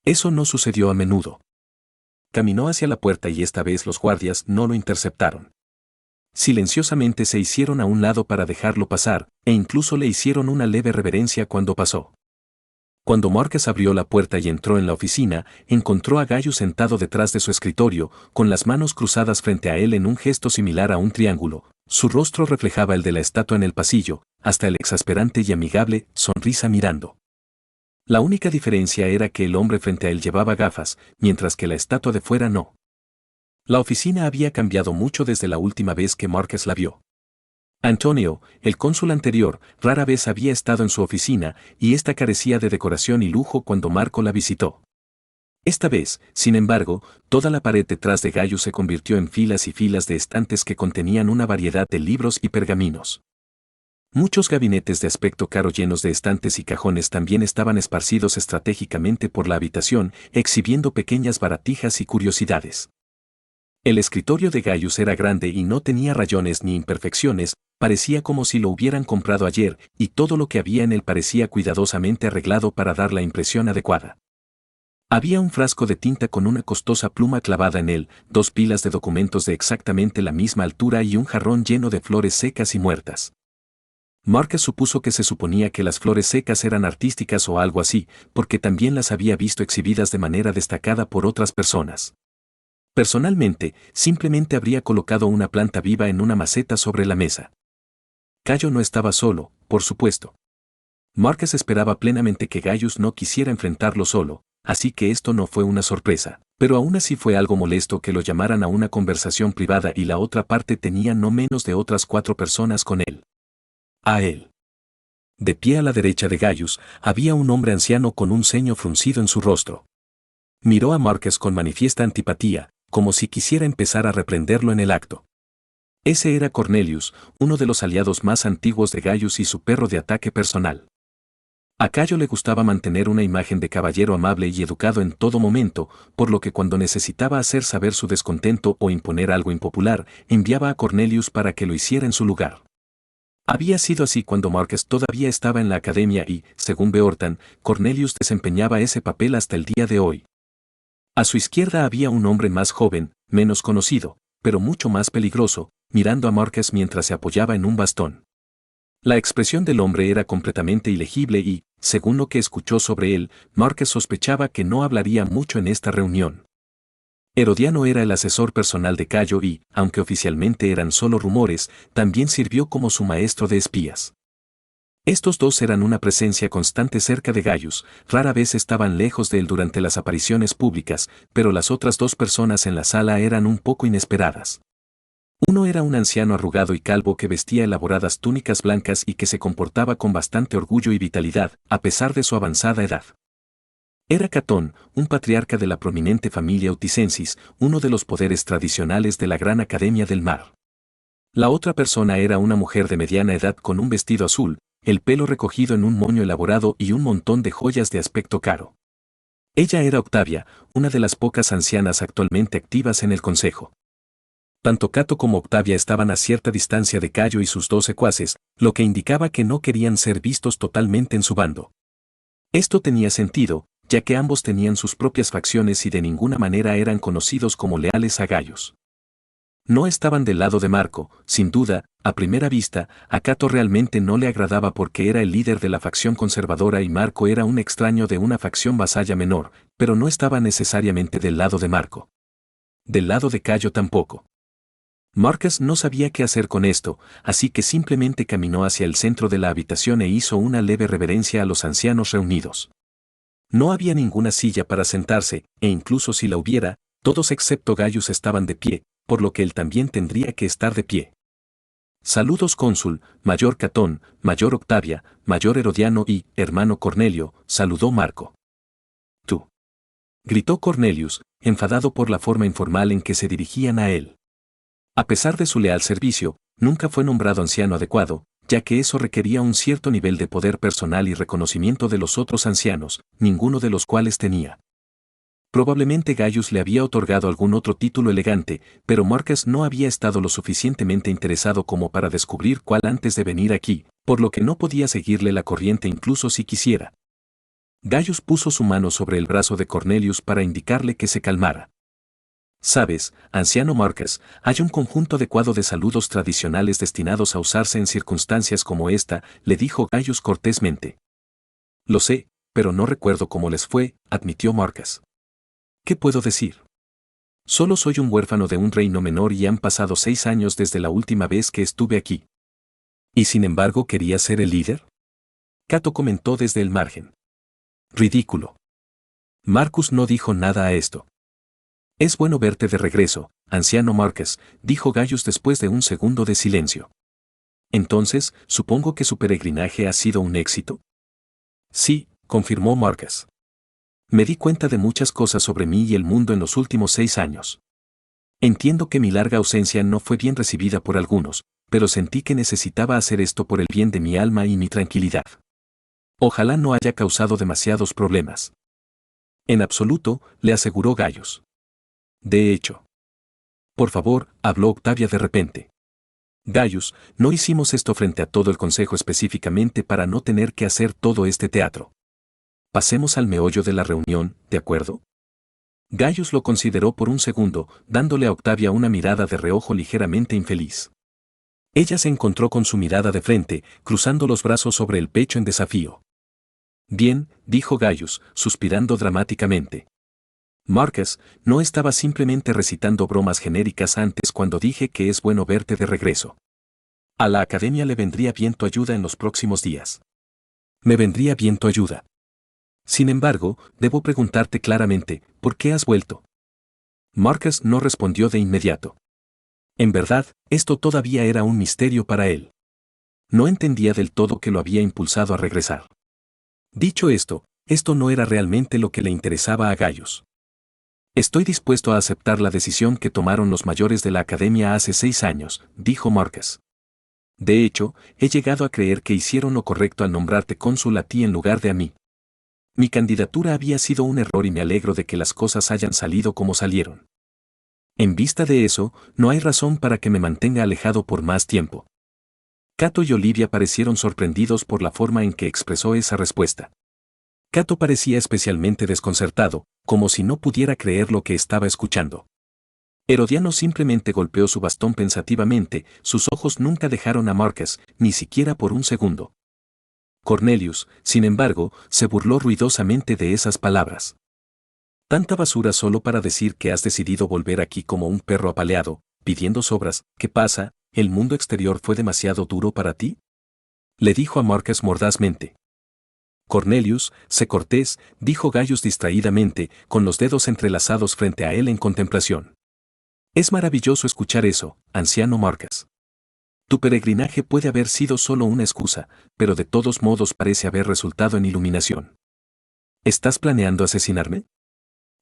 Eso no sucedió a menudo. Caminó hacia la puerta y esta vez los guardias no lo interceptaron. Silenciosamente se hicieron a un lado para dejarlo pasar, e incluso le hicieron una leve reverencia cuando pasó. Cuando Marcus abrió la puerta y entró en la oficina, encontró a Gaius sentado detrás de su escritorio, con las manos cruzadas frente a él en un gesto similar a un triángulo. Su rostro reflejaba el de la estatua en el pasillo, hasta el exasperante y amigable sonrisa mirando. La única diferencia era que el hombre frente a él llevaba gafas, mientras que la estatua de fuera no. La oficina había cambiado mucho desde la última vez que Marcus la vio. Antonio, el cónsul anterior, rara vez había estado en su oficina, y ésta carecía de decoración y lujo cuando Marco la visitó. Esta vez, sin embargo, toda la pared detrás de Gaius se convirtió en filas y filas de estantes que contenían una variedad de libros y pergaminos. Muchos gabinetes de aspecto caro llenos de estantes y cajones también estaban esparcidos estratégicamente por la habitación, exhibiendo pequeñas baratijas y curiosidades. El escritorio de Gaius era grande y no tenía rayones ni imperfecciones, parecía como si lo hubieran comprado ayer, y todo lo que había en él parecía cuidadosamente arreglado para dar la impresión adecuada. Había un frasco de tinta con una costosa pluma clavada en él, 2 pilas de documentos de exactamente la misma altura y un jarrón lleno de flores secas y muertas. Marcus supuso que se suponía que las flores secas eran artísticas o algo así, porque también las había visto exhibidas de manera destacada por otras personas. Personalmente, simplemente habría colocado una planta viva en una maceta sobre la mesa. Cayo no estaba solo, por supuesto. Marcus esperaba plenamente que Gaius no quisiera enfrentarlo solo, así que esto no fue una sorpresa, pero aún así fue algo molesto que lo llamaran a una conversación privada y la otra parte tenía no menos de otras 4 personas con él. A él. De pie a la derecha de Gaius, había un hombre anciano con un ceño fruncido en su rostro. Miró a Marcus con manifiesta antipatía, como si quisiera empezar a reprenderlo en el acto. Ese era Cornelius, uno de los aliados más antiguos de Gaius y su perro de ataque personal. A Cayo le gustaba mantener una imagen de caballero amable y educado en todo momento, por lo que cuando necesitaba hacer saber su descontento o imponer algo impopular, enviaba a Cornelius para que lo hiciera en su lugar. Había sido así cuando Marcus todavía estaba en la academia y, según Beorhtan, Cornelius desempeñaba ese papel hasta el día de hoy. A su izquierda había un hombre más joven, menos conocido, pero mucho más peligroso, mirando a Marcus mientras se apoyaba en un bastón. La expresión del hombre era completamente ilegible y, según lo que escuchó sobre él, Marcus sospechaba que no hablaría mucho en esta reunión. Herodiano era el asesor personal de Cayo y, aunque oficialmente eran solo rumores, también sirvió como su maestro de espías. Estos dos eran una presencia constante cerca de Gaius, rara vez estaban lejos de él durante las apariciones públicas, pero las otras dos personas en la sala eran un poco inesperadas. Uno era un anciano arrugado y calvo que vestía elaboradas túnicas blancas y que se comportaba con bastante orgullo y vitalidad, a pesar de su avanzada edad. Era Catón, un patriarca de la prominente familia Uticensis, uno de los poderes tradicionales de la Gran Academia del Mar. La otra persona era una mujer de mediana edad con un vestido azul, el pelo recogido en un moño elaborado y un montón de joyas de aspecto caro. Ella era Octavia, una de las pocas ancianas actualmente activas en el consejo. Tanto Cato como Octavia estaban a cierta distancia de Cayo y sus dos secuaces, lo que indicaba que no querían ser vistos totalmente en su bando. Esto tenía sentido, ya que ambos tenían sus propias facciones y de ninguna manera eran conocidos como leales a Gaius. No estaban del lado de Marco, sin duda, a primera vista, a Cato realmente no le agradaba porque era el líder de la facción conservadora y Marco era un extraño de una facción vasalla menor, pero no estaba necesariamente del lado de Marco. Del lado de Cayo tampoco. Marcus no sabía qué hacer con esto, así que simplemente caminó hacia el centro de la habitación e hizo una leve reverencia a los ancianos reunidos. No había ninguna silla para sentarse, e incluso si la hubiera, todos excepto Gaius estaban de pie, por lo que él también tendría que estar de pie. Saludos cónsul, mayor Catón, mayor Octavia, mayor Herodiano y, hermano Cornelio, saludó Marco. Tú. Gritó Cornelius, enfadado por la forma informal en que se dirigían a él. A pesar de su leal servicio, nunca fue nombrado anciano adecuado, ya que eso requería un cierto nivel de poder personal y reconocimiento de los otros ancianos, ninguno de los cuales tenía. Probablemente Gaius le había otorgado algún otro título elegante, pero Marcus no había estado lo suficientemente interesado como para descubrir cuál antes de venir aquí, por lo que no podía seguirle la corriente incluso si quisiera. Gaius puso su mano sobre el brazo de Cornelius para indicarle que se calmara. Sabes, anciano Marcus, hay un conjunto adecuado de saludos tradicionales destinados a usarse en circunstancias como esta, le dijo Gaius cortésmente. Lo sé, pero no recuerdo cómo les fue, admitió Marcus. ¿Qué puedo decir? Solo soy un huérfano de un reino menor y han pasado 6 años desde la última vez que estuve aquí. ¿Y sin embargo quería ser el líder? Cato comentó desde el margen. Ridículo. Marcus no dijo nada a esto. Es bueno verte de regreso, anciano Marcus, dijo Gaius después de un segundo de silencio. Entonces, supongo que su peregrinaje ha sido un éxito. Sí, confirmó Marcus. Me di cuenta de muchas cosas sobre mí y el mundo en los últimos 6 años. Entiendo que mi larga ausencia no fue bien recibida por algunos, pero sentí que necesitaba hacer esto por el bien de mi alma y mi tranquilidad. Ojalá no haya causado demasiados problemas. En absoluto, le aseguró Gaius. De hecho. Por favor, habló Octavia de repente. Gaius, no hicimos esto frente a todo el consejo específicamente para no tener que hacer todo este teatro. Pasemos al meollo de la reunión, ¿de acuerdo? Gaius lo consideró por un segundo, dándole a Octavia una mirada de reojo ligeramente infeliz. Ella se encontró con su mirada de frente, cruzando los brazos sobre el pecho en desafío. Bien, dijo Gaius, suspirando dramáticamente. Marcus, no estaba simplemente recitando bromas genéricas antes cuando dije que es bueno verte de regreso. A la academia le vendría bien tu ayuda en los próximos días. Me vendría bien tu ayuda. Sin embargo, debo preguntarte claramente, ¿por qué has vuelto? Marcus no respondió de inmediato. En verdad, esto todavía era un misterio para él. No entendía del todo qué lo había impulsado a regresar. Dicho esto no era realmente lo que le interesaba a Gaius. Estoy dispuesto a aceptar la decisión que tomaron los mayores de la academia hace 6 años, dijo Marcus. De hecho, he llegado a creer que hicieron lo correcto al nombrarte cónsul a ti en lugar de a mí. Mi candidatura había sido un error y me alegro de que las cosas hayan salido como salieron. En vista de eso, no hay razón para que me mantenga alejado por más tiempo. Cato y Olivia parecieron sorprendidos por la forma en que expresó esa respuesta. Cato parecía especialmente desconcertado, como si no pudiera creer lo que estaba escuchando. Herodiano simplemente golpeó su bastón pensativamente, sus ojos nunca dejaron a Marcus, ni siquiera por un segundo. Cornelius, sin embargo, se burló ruidosamente de esas palabras. Tanta basura solo para decir que has decidido volver aquí como un perro apaleado, pidiendo sobras. ¿Qué pasa? ¿El mundo exterior fue demasiado duro para ti?, le dijo a Marcus mordazmente. Cornelius, sé cortés, dijo Gaius distraídamente, con los dedos entrelazados frente a él en contemplación. Es maravilloso escuchar eso, anciano Marcus. Tu peregrinaje puede haber sido solo una excusa, pero de todos modos parece haber resultado en iluminación. ¿Estás planeando asesinarme?,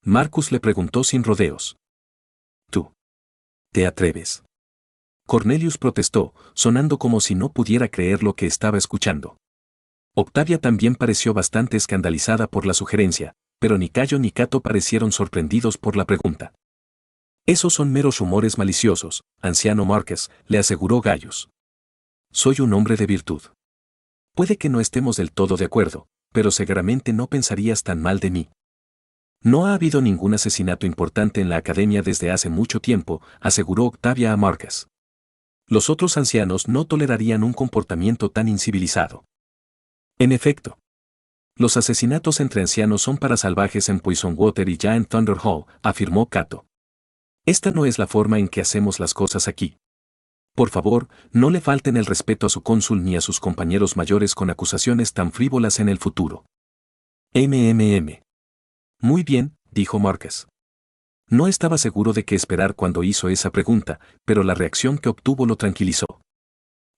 Marcus le preguntó sin rodeos. ¿Tú te atreves? Cornelius protestó, sonando como si no pudiera creer lo que estaba escuchando. Octavia también pareció bastante escandalizada por la sugerencia, pero ni Cayo ni Cato parecieron sorprendidos por la pregunta. Esos son meros rumores maliciosos, anciano Marcus, le aseguró Gaius. Soy un hombre de virtud. Puede que no estemos del todo de acuerdo, pero seguramente no pensarías tan mal de mí. No ha habido ningún asesinato importante en la academia desde hace mucho tiempo, aseguró Octavia a Marcus. Los otros ancianos no tolerarían un comportamiento tan incivilizado. En efecto, los asesinatos entre ancianos son para salvajes en Poison Water y ya en Thunder Hall, afirmó Cato. Esta no es la forma en que hacemos las cosas aquí. Por favor, no le falten el respeto a su cónsul ni a sus compañeros mayores con acusaciones tan frívolas en el futuro. Muy bien, dijo Marcus. No estaba seguro de qué esperar cuando hizo esa pregunta, pero la reacción que obtuvo lo tranquilizó.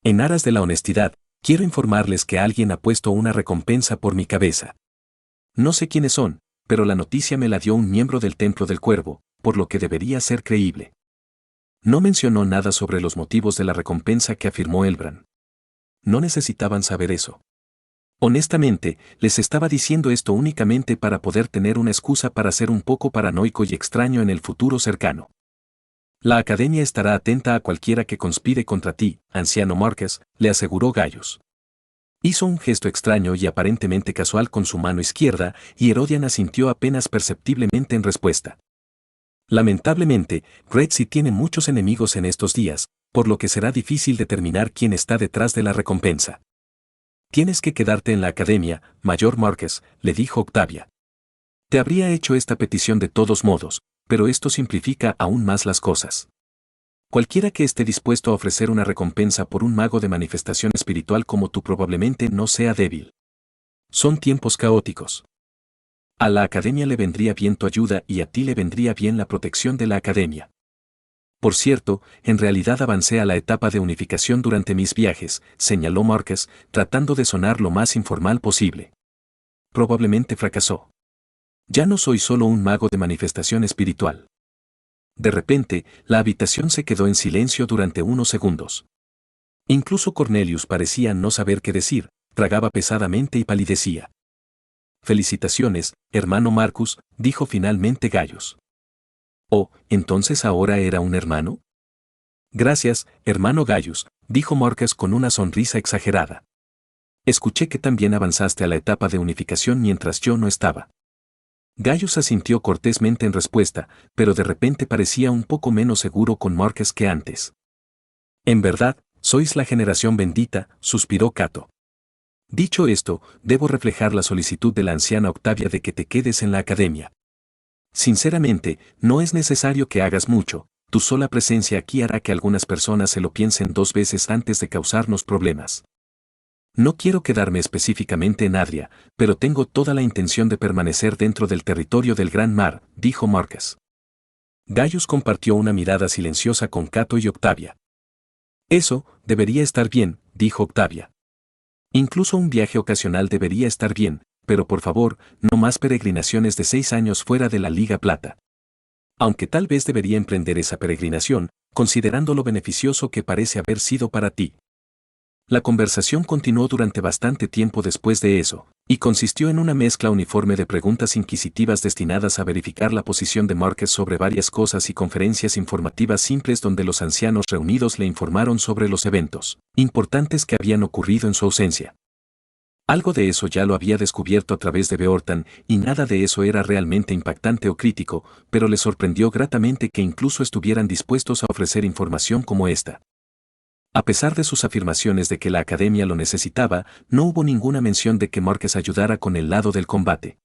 En aras de la honestidad, quiero informarles que alguien ha puesto una recompensa por mi cabeza. No sé quiénes son, pero la noticia me la dio un miembro del Templo del Cuervo, por lo que debería ser creíble. No mencionó nada sobre los motivos de la recompensa que afirmó Elbran. No necesitaban saber eso. Honestamente, les estaba diciendo esto únicamente para poder tener una excusa para ser un poco paranoico y extraño en el futuro cercano. La Academia estará atenta a cualquiera que conspire contra ti, anciano Marcus, le aseguró Gaius. Hizo un gesto extraño y aparentemente casual con su mano izquierda, y Herodian asintió apenas perceptiblemente en respuesta. Lamentablemente, Gretzky tiene muchos enemigos en estos días, por lo que será difícil determinar quién está detrás de la recompensa. Tienes que quedarte en la academia, Mayor Marcus, le dijo Octavia. Te habría hecho esta petición de todos modos, pero esto simplifica aún más las cosas. Cualquiera que esté dispuesto a ofrecer una recompensa por un mago de manifestación espiritual como tú probablemente no sea débil. Son tiempos caóticos. A la academia le vendría bien tu ayuda y a ti le vendría bien la protección de la academia. Por cierto, en realidad avancé a la etapa de unificación durante mis viajes, señaló Marcus, tratando de sonar lo más informal posible. Probablemente fracasó. Ya no soy solo un mago de manifestación espiritual. De repente, la habitación se quedó en silencio durante unos segundos. Incluso Cornelius parecía no saber qué decir, tragaba pesadamente y palidecía. Felicitaciones, hermano Marcus, dijo finalmente Gaius. Oh, ¿entonces ahora era un hermano? Gracias, hermano Gaius, dijo Marcus con una sonrisa exagerada. Escuché que también avanzaste a la etapa de unificación mientras yo no estaba. Gaius asintió cortésmente en respuesta, pero de repente parecía un poco menos seguro con Marcus que antes. En verdad, sois la generación bendita, suspiró Cato. Dicho esto, debo reflejar la solicitud de la anciana Octavia de que te quedes en la academia. Sinceramente, no es necesario que hagas mucho, tu sola presencia aquí hará que algunas personas se lo piensen dos veces antes de causarnos problemas. No quiero quedarme específicamente en Adria, pero tengo toda la intención de permanecer dentro del territorio del Gran Mar, dijo Marcus. Gaius compartió una mirada silenciosa con Cato y Octavia. Eso, debería estar bien, dijo Octavia. Incluso un viaje ocasional debería estar bien, pero por favor, no más peregrinaciones de 6 años fuera de la Liga Plata. Aunque tal vez debería emprender esa peregrinación, considerando lo beneficioso que parece haber sido para ti. La conversación continuó durante bastante tiempo después de eso, y consistió en una mezcla uniforme de preguntas inquisitivas destinadas a verificar la posición de Marcus sobre varias cosas y conferencias informativas simples donde los ancianos reunidos le informaron sobre los eventos importantes que habían ocurrido en su ausencia. Algo de eso ya lo había descubierto a través de Beortan, y nada de eso era realmente impactante o crítico, pero le sorprendió gratamente que incluso estuvieran dispuestos a ofrecer información como esta. A pesar de sus afirmaciones de que la academia lo necesitaba, no hubo ninguna mención de que Marcus ayudara con el lado del combate.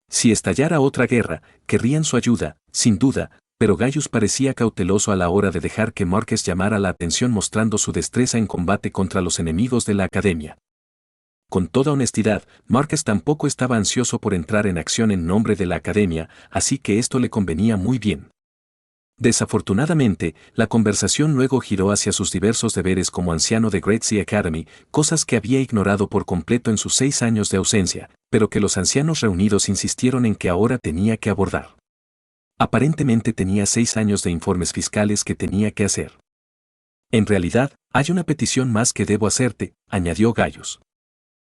Si estallara otra guerra, querrían su ayuda, sin duda, pero Gaius parecía cauteloso a la hora de dejar que Marcus llamara la atención mostrando su destreza en combate contra los enemigos de la academia. Con toda honestidad, Marcus tampoco estaba ansioso por entrar en acción en nombre de la academia, así que esto le convenía muy bien. Desafortunadamente, la conversación luego giró hacia sus diversos deberes como anciano de Great Sea Academy, cosas que había ignorado por completo en sus 6 años de ausencia, pero que los ancianos reunidos insistieron en que ahora tenía que abordar. Aparentemente tenía 6 años de informes fiscales que tenía que hacer. En realidad, hay una petición más que debo hacerte, añadió Gaius.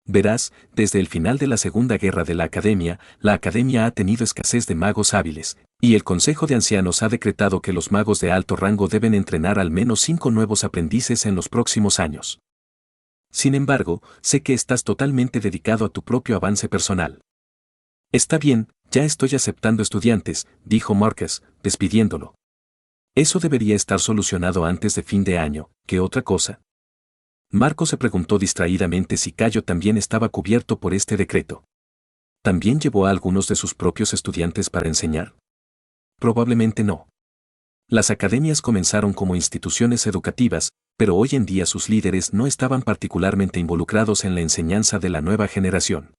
Verás, desde el final de la Segunda Guerra de la Academia ha tenido escasez de magos hábiles, y el Consejo de Ancianos ha decretado que los magos de alto rango deben entrenar al menos 5 nuevos aprendices en los próximos años. Sin embargo, sé que estás totalmente dedicado a tu propio avance personal. Está bien, ya estoy aceptando estudiantes, dijo Marcus, despidiéndolo. Eso debería estar solucionado antes de fin de año, ¿qué otra cosa? Marco se preguntó distraídamente si Cayo también estaba cubierto por este decreto. ¿También llevó a algunos de sus propios estudiantes para enseñar? Probablemente no. Las academias comenzaron como instituciones educativas, pero hoy en día sus líderes no estaban particularmente involucrados en la enseñanza de la nueva generación.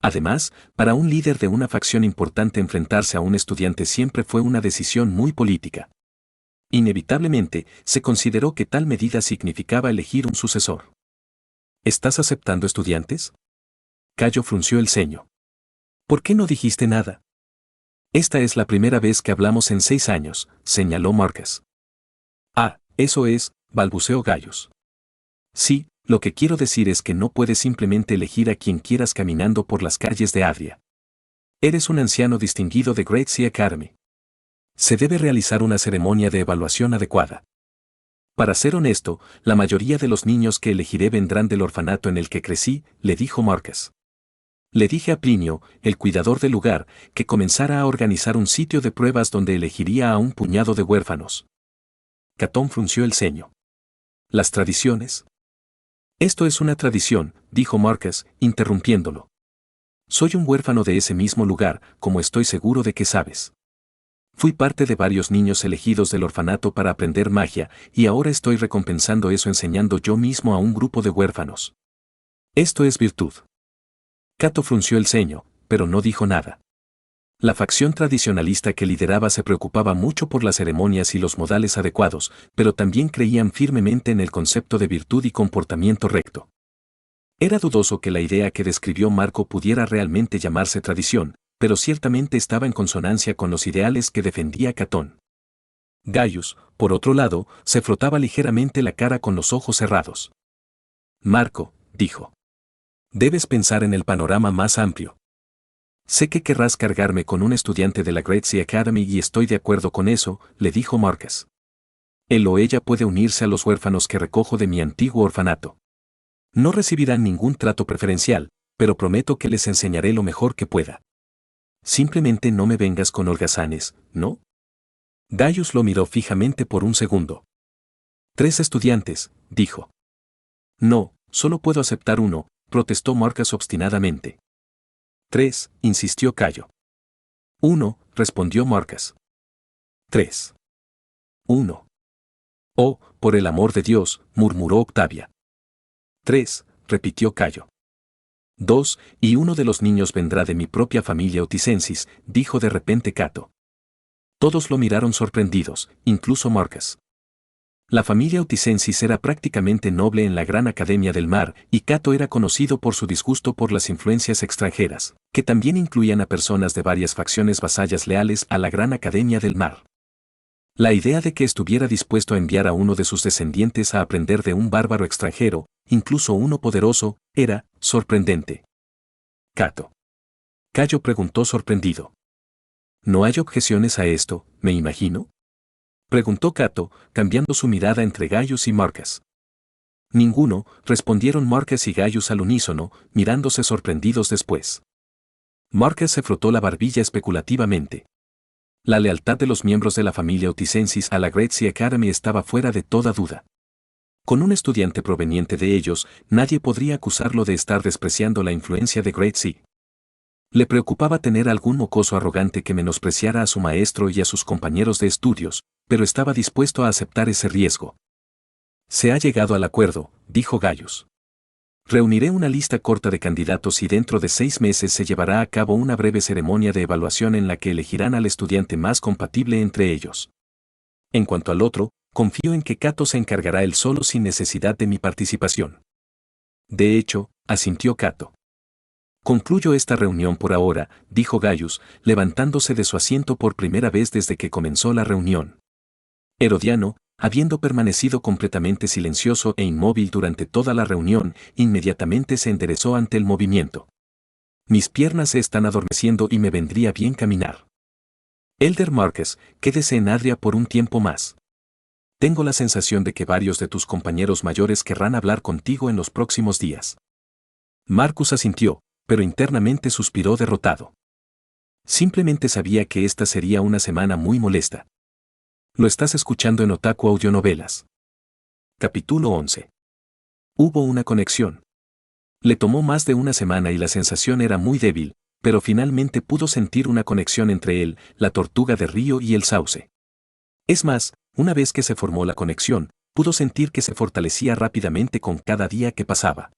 Además, para un líder de una facción importante enfrentarse a un estudiante siempre fue una decisión muy política. Inevitablemente, se consideró que tal medida significaba elegir un sucesor. ¿Estás aceptando estudiantes? Cayo frunció el ceño. ¿Por qué no dijiste nada? Esta es la primera vez que hablamos en 6 años, señaló Marcus. Ah, eso es, balbuceó Gaius. Sí, lo que quiero decir es que no puedes simplemente elegir a quien quieras caminando por las calles de Adria. Eres un anciano distinguido de Great Sea Academy. Se debe realizar una ceremonia de evaluación adecuada. Para ser honesto, la mayoría de los niños que elegiré vendrán del orfanato en el que crecí, le dijo Marcus. Le dije a Plinio, el cuidador del lugar, que comenzara a organizar un sitio de pruebas donde elegiría a un puñado de huérfanos. Catón frunció el ceño. ¿Las tradiciones? Esto es una tradición, dijo Marcus, interrumpiéndolo. Soy un huérfano de ese mismo lugar, como estoy seguro de que sabes. Fui parte de varios niños elegidos del orfanato para aprender magia, y ahora estoy recompensando eso enseñando yo mismo a un grupo de huérfanos. Esto es virtud. Cato frunció el ceño, pero no dijo nada. La facción tradicionalista que lideraba se preocupaba mucho por las ceremonias y los modales adecuados, pero también creían firmemente en el concepto de virtud y comportamiento recto. Era dudoso que la idea que describió Marco pudiera realmente llamarse tradición, pero ciertamente estaba en consonancia con los ideales que defendía Catón. Gaius, por otro lado, se frotaba ligeramente la cara con los ojos cerrados. Marco, dijo. Debes pensar en el panorama más amplio. Sé que querrás cargarme con un estudiante de la Great Sea Academy y estoy de acuerdo con eso, le dijo Marcus. Él o ella puede unirse a los huérfanos que recojo de mi antiguo orfanato. No recibirán ningún trato preferencial, pero prometo que les enseñaré lo mejor que pueda. Simplemente no me vengas con holgazanes, ¿no? Gaius lo miró fijamente por un segundo. 3 estudiantes, dijo. No, solo puedo aceptar uno, protestó Marcus obstinadamente. 3, insistió Cayo. 1, respondió Marcus. 3. 1. Oh, por el amor de Dios, murmuró Octavia. 3, repitió Cayo. 2, y uno de los niños vendrá de mi propia familia Oticensis, dijo de repente Cato. Todos lo miraron sorprendidos, incluso Marcus. La familia Oticensis era prácticamente noble en la Gran Academia del Mar, y Cato era conocido por su disgusto por las influencias extranjeras, que también incluían a personas de varias facciones vasallas leales a la Gran Academia del Mar. La idea de que estuviera dispuesto a enviar a uno de sus descendientes a aprender de un bárbaro extranjero, incluso uno poderoso, era sorprendente. Cato. Cayo preguntó sorprendido. ¿No hay objeciones a esto, me imagino? Preguntó Cato, cambiando su mirada entre Gaius y Marcus. Ninguno, respondieron Marcus y Gaius al unísono, mirándose sorprendidos después. Marcus se frotó la barbilla especulativamente. La lealtad de los miembros de la familia Oticensis a la Great Sea Academy estaba fuera de toda duda. Con un estudiante proveniente de ellos, nadie podría acusarlo de estar despreciando la influencia de Great Sea. Le preocupaba tener algún mocoso arrogante que menospreciara a su maestro y a sus compañeros de estudios, pero estaba dispuesto a aceptar ese riesgo. Se ha llegado al acuerdo, dijo Gaius. Reuniré una lista corta de candidatos y dentro de 6 meses se llevará a cabo una breve ceremonia de evaluación en la que elegirán al estudiante más compatible entre ellos. En cuanto al otro, confío en que Cato se encargará él solo sin necesidad de mi participación. De hecho, asintió Cato. Concluyo esta reunión por ahora, dijo Gaius, levantándose de su asiento por primera vez desde que comenzó la reunión. Herodiano, habiendo permanecido completamente silencioso e inmóvil durante toda la reunión, inmediatamente se enderezó ante el movimiento. Mis piernas se están adormeciendo y me vendría bien caminar. Elder Marcus, quédese en Adria por un tiempo más. Tengo la sensación de que varios de tus compañeros mayores querrán hablar contigo en los próximos días. Marcus asintió, pero internamente suspiró derrotado. Simplemente sabía que esta sería una semana muy molesta. Lo estás escuchando en Otaku Audionovelas. Capítulo 11. Hubo una conexión. Le tomó más de una semana y la sensación era muy débil, pero finalmente pudo sentir una conexión entre él, la tortuga de río y el sauce. Es más, una vez que se formó la conexión, pudo sentir que se fortalecía rápidamente con cada día que pasaba.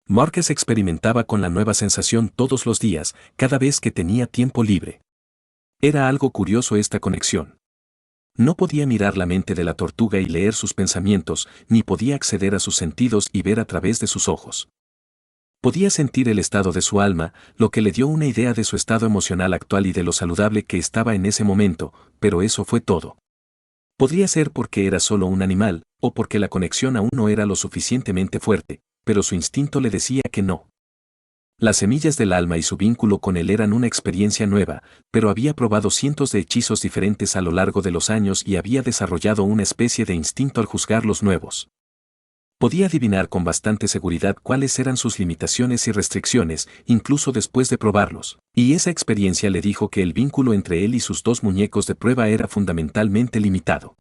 Marcus experimentaba con la nueva sensación todos los días, cada vez que tenía tiempo libre. Era algo curioso esta conexión. No podía mirar la mente de la tortuga y leer sus pensamientos, ni podía acceder a sus sentidos y ver a través de sus ojos. Podía sentir el estado de su alma, lo que le dio una idea de su estado emocional actual y de lo saludable que estaba en ese momento, pero eso fue todo. Podría ser porque era solo un animal, o porque la conexión aún no era lo suficientemente fuerte, pero su instinto le decía que no. Las semillas del alma y su vínculo con él eran una experiencia nueva, pero había probado cientos de hechizos diferentes a lo largo de los años y había desarrollado una especie de instinto al juzgar los nuevos. Podía adivinar con bastante seguridad cuáles eran sus limitaciones y restricciones, incluso después de probarlos, y esa experiencia le dijo que el vínculo entre él y sus 2 muñecos de prueba era fundamentalmente limitado.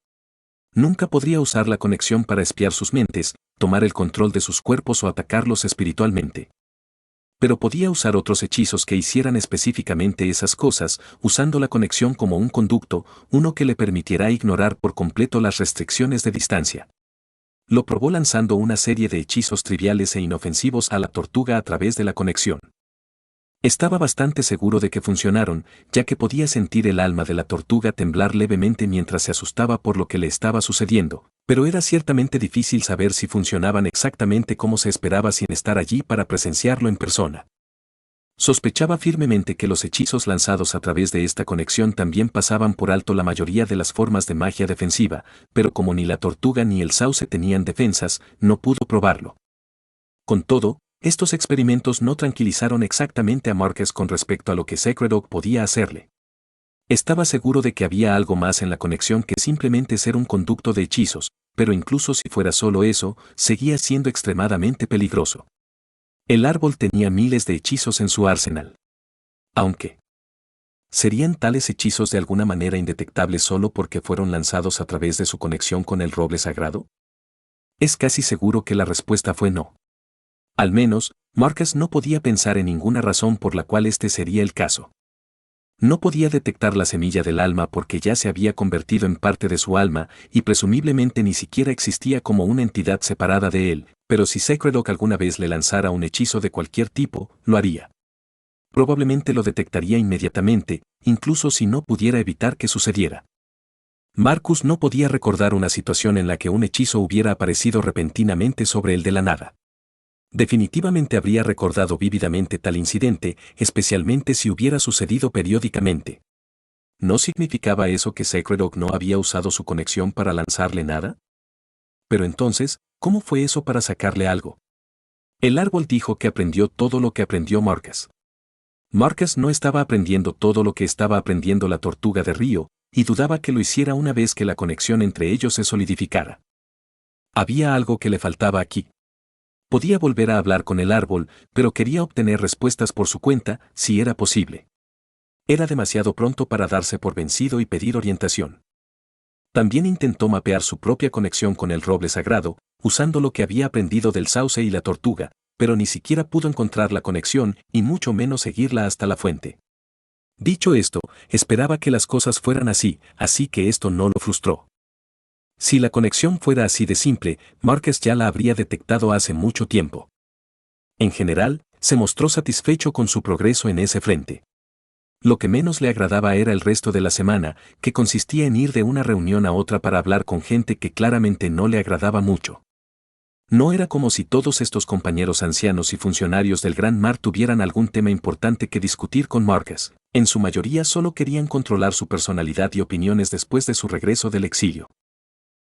Nunca podría usar la conexión para espiar sus mentes, tomar el control de sus cuerpos o atacarlos espiritualmente. Pero podía usar otros hechizos que hicieran específicamente esas cosas, usando la conexión como un conducto, uno que le permitiera ignorar por completo las restricciones de distancia. Lo probó lanzando una serie de hechizos triviales e inofensivos a la tortuga a través de la conexión. Estaba bastante seguro de que funcionaron, ya que podía sentir el alma de la tortuga temblar levemente mientras se asustaba por lo que le estaba sucediendo, pero era ciertamente difícil saber si funcionaban exactamente como se esperaba sin estar allí para presenciarlo en persona. Sospechaba firmemente que los hechizos lanzados a través de esta conexión también pasaban por alto la mayoría de las formas de magia defensiva, pero como ni la tortuga ni el sauce tenían defensas, no pudo probarlo. Con todo, estos experimentos no tranquilizaron exactamente a Marcus con respecto a lo que Sacred Oak podía hacerle. Estaba seguro de que había algo más en la conexión que simplemente ser un conducto de hechizos, pero incluso si fuera solo eso, seguía siendo extremadamente peligroso. El árbol tenía miles de hechizos en su arsenal. Aunque ¿serían tales hechizos de alguna manera indetectables solo porque fueron lanzados a través de su conexión con el roble sagrado? Es casi seguro que la respuesta fue no. Al menos, Marcus no podía pensar en ninguna razón por la cual este sería el caso. No podía detectar la semilla del alma porque ya se había convertido en parte de su alma y presumiblemente ni siquiera existía como una entidad separada de él, pero si Sacred Oak alguna vez le lanzara un hechizo de cualquier tipo, lo haría. Probablemente lo detectaría inmediatamente, incluso si no pudiera evitar que sucediera. Marcus no podía recordar una situación en la que un hechizo hubiera aparecido repentinamente sobre él de la nada. Definitivamente habría recordado vívidamente tal incidente, especialmente si hubiera sucedido periódicamente. ¿No significaba eso que Sacred Oak no había usado su conexión para lanzarle nada? Pero entonces, ¿Cómo fue eso para sacarle algo? El árbol dijo que aprendió todo lo que aprendió Marcus. Marcus no estaba aprendiendo todo lo que estaba aprendiendo la tortuga de río, y dudaba que lo hiciera una vez que la conexión entre ellos se solidificara. Había algo que le faltaba aquí. Podía volver a hablar con el árbol, pero quería obtener respuestas por su cuenta, si era posible. Era demasiado pronto para darse por vencido y pedir orientación. También intentó mapear su propia conexión con el roble sagrado, usando lo que había aprendido del sauce y la tortuga, pero ni siquiera pudo encontrar la conexión y mucho menos seguirla hasta la fuente. Dicho esto, esperaba que las cosas fueran así que esto no lo frustró. Si la conexión fuera así de simple, Marcus ya la habría detectado hace mucho tiempo. En general, se mostró satisfecho con su progreso en ese frente. Lo que menos le agradaba era el resto de la semana, que consistía en ir de una reunión a otra para hablar con gente que claramente no le agradaba mucho. No era como si todos estos compañeros ancianos y funcionarios del Gran Mar tuvieran algún tema importante que discutir con Marcus. En su mayoría solo querían controlar su personalidad y opiniones después de su regreso del exilio.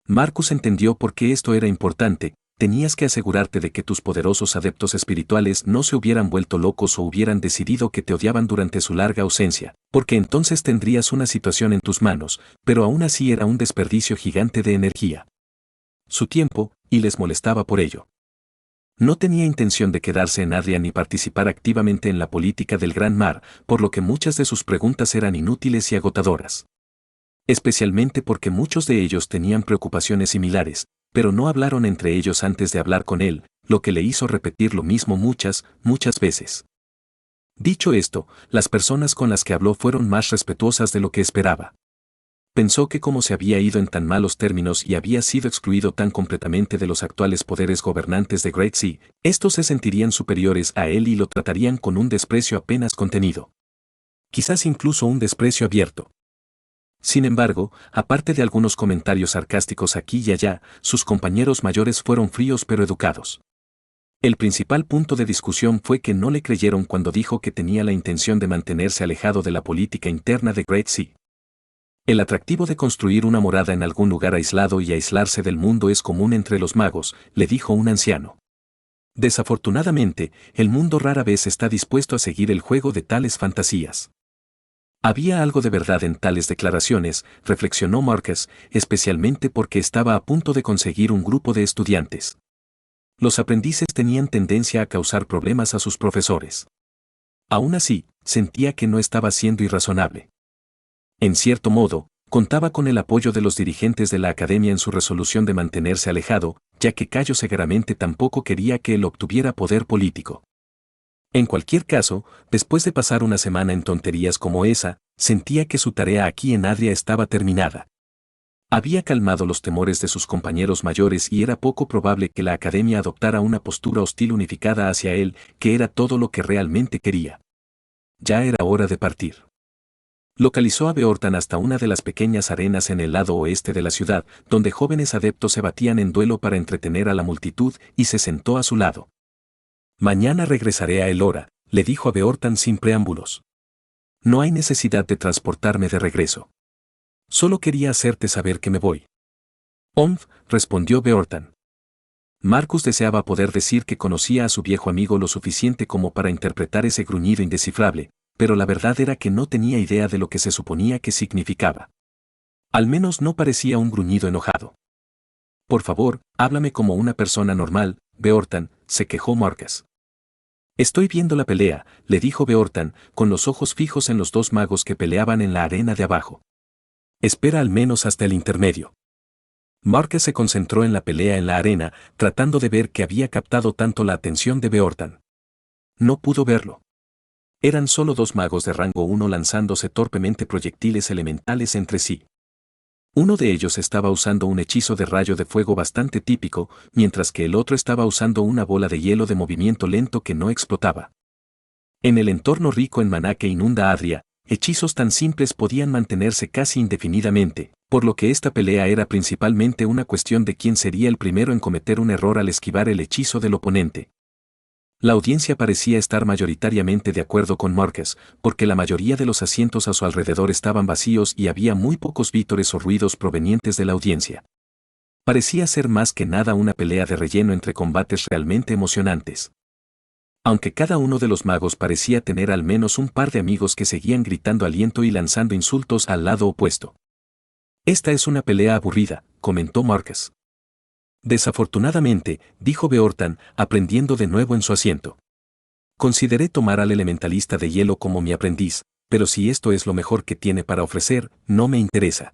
Marcus entendió por qué esto era importante. Tenías que asegurarte de que tus poderosos adeptos espirituales no se hubieran vuelto locos o hubieran decidido que te odiaban durante su larga ausencia, porque entonces tendrías una situación en tus manos, pero aún así era un desperdicio gigante de energía. Su tiempo, y les molestaba por ello. No tenía intención de quedarse en Adria ni participar activamente en la política del Gran Mar, por lo que muchas de sus preguntas eran inútiles y agotadoras. Especialmente porque muchos de ellos tenían preocupaciones similares, pero no hablaron entre ellos antes de hablar con él, lo que le hizo repetir lo mismo muchas veces. Dicho esto, las personas con las que habló fueron más respetuosas de lo que esperaba. Pensó que como se había ido en tan malos términos y había sido excluido tan completamente de los actuales poderes gobernantes de Great Sea, estos se sentirían superiores a él y lo tratarían con un desprecio apenas contenido. Quizás incluso un desprecio abierto. Sin embargo, aparte de algunos comentarios sarcásticos aquí y allá, sus compañeros mayores fueron fríos pero educados. El principal punto de discusión fue que no le creyeron cuando dijo que tenía la intención de mantenerse alejado de la política interna de Great Sea. El atractivo de construir una morada en algún lugar aislado y aislarse del mundo es común entre los magos, le dijo un anciano. Desafortunadamente, el mundo rara vez está dispuesto a seguir el juego de tales fantasías. Había algo de verdad en tales declaraciones, reflexionó Marcus, especialmente porque estaba a punto de conseguir un grupo de estudiantes. Los aprendices tenían tendencia a causar problemas a sus profesores. Aún así, sentía que no estaba siendo irrazonable. En cierto modo, contaba con el apoyo de los dirigentes de la academia en su resolución de mantenerse alejado, ya que Cayo Segaramente tampoco quería que él obtuviera poder político. En cualquier caso, después de pasar una semana en tonterías como esa, sentía que su tarea aquí en Adria estaba terminada. Había calmado los temores de sus compañeros mayores y era poco probable que la academia adoptara una postura hostil unificada hacia él, que era todo lo que realmente quería. Ya era hora de partir. Localizó a Beortan hasta una de las pequeñas arenas en el lado oeste de la ciudad, donde jóvenes adeptos se batían en duelo para entretener a la multitud, y se sentó a su lado. Mañana regresaré a Elora, le dijo a Beortan sin preámbulos. No hay necesidad de transportarme de regreso. Solo quería hacerte saber que me voy. Respondió Beortan. Marcus deseaba poder decir que conocía a su viejo amigo lo suficiente como para interpretar ese gruñido indescifrable, pero la verdad era que no tenía idea de lo que se suponía que significaba. Al menos no parecía un gruñido enojado. Por favor, háblame como una persona normal, Beortan, se quejó Marcus. Estoy viendo la pelea, le dijo Beortan, con los ojos fijos en los dos magos que peleaban en la arena de abajo. Espera al menos hasta el intermedio. Marcus se concentró en la pelea en la arena, tratando de ver qué había captado tanto la atención de Beortan. No pudo verlo. Eran solo dos magos de rango 1 lanzándose torpemente proyectiles elementales entre sí. Uno de ellos estaba usando un hechizo de rayo de fuego bastante típico, mientras que el otro estaba usando una bola de hielo de movimiento lento que no explotaba. En el entorno rico en maná que inunda Adria, hechizos tan simples podían mantenerse casi indefinidamente, por lo que esta pelea era principalmente una cuestión de quién sería el primero en cometer un error al esquivar el hechizo del oponente. La audiencia parecía estar mayoritariamente de acuerdo con Marcus, porque la mayoría de los asientos a su alrededor estaban vacíos y había muy pocos vítores o ruidos provenientes de la audiencia. Parecía ser más que nada una pelea de relleno entre combates realmente emocionantes. Aunque cada uno de los magos parecía tener al menos un par de amigos que seguían gritando aliento y lanzando insultos al lado opuesto. Esta es una pelea aburrida, comentó Marcus. Desafortunadamente, dijo Beortan, aprendiendo de nuevo en su asiento. Consideré tomar al elementalista de hielo como mi aprendiz, pero si esto es lo mejor que tiene para ofrecer, no me interesa.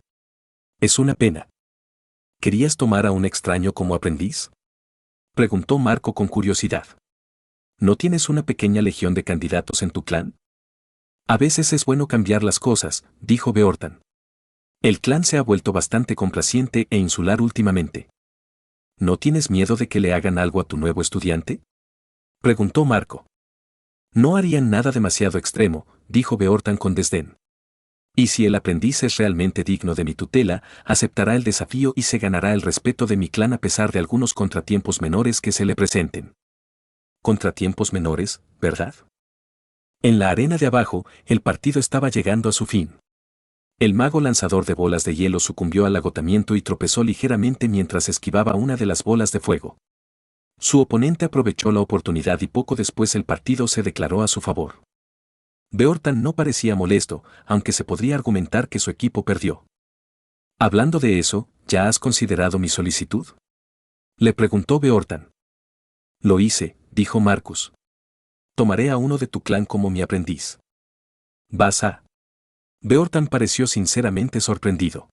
Es una pena. ¿Querías tomar a un extraño como aprendiz? Preguntó Marco con curiosidad. ¿No tienes una pequeña legión de candidatos en tu clan? A veces es bueno cambiar las cosas, dijo Beortan. El clan se ha vuelto bastante complaciente e insular últimamente. ¿No tienes miedo de que le hagan algo a tu nuevo estudiante? Preguntó Marco. No harían nada demasiado extremo, dijo Beortan con desdén. Y si el aprendiz es realmente digno de mi tutela, aceptará el desafío y se ganará el respeto de mi clan a pesar de algunos contratiempos menores que se le presenten. Contratiempos menores, ¿verdad? En la arena de abajo, el partido estaba llegando a su fin. El mago lanzador de bolas de hielo sucumbió al agotamiento y tropezó ligeramente mientras esquivaba una de las bolas de fuego. Su oponente aprovechó la oportunidad y poco después el partido se declaró a su favor. Beortan no parecía molesto, aunque se podría argumentar que su equipo perdió. Hablando de eso, ¿ya has considerado mi solicitud? Le preguntó Beortan. Lo hice, dijo Marcus. Tomaré a uno de tu clan como mi aprendiz. ¿Vas a? Beortan pareció sinceramente sorprendido.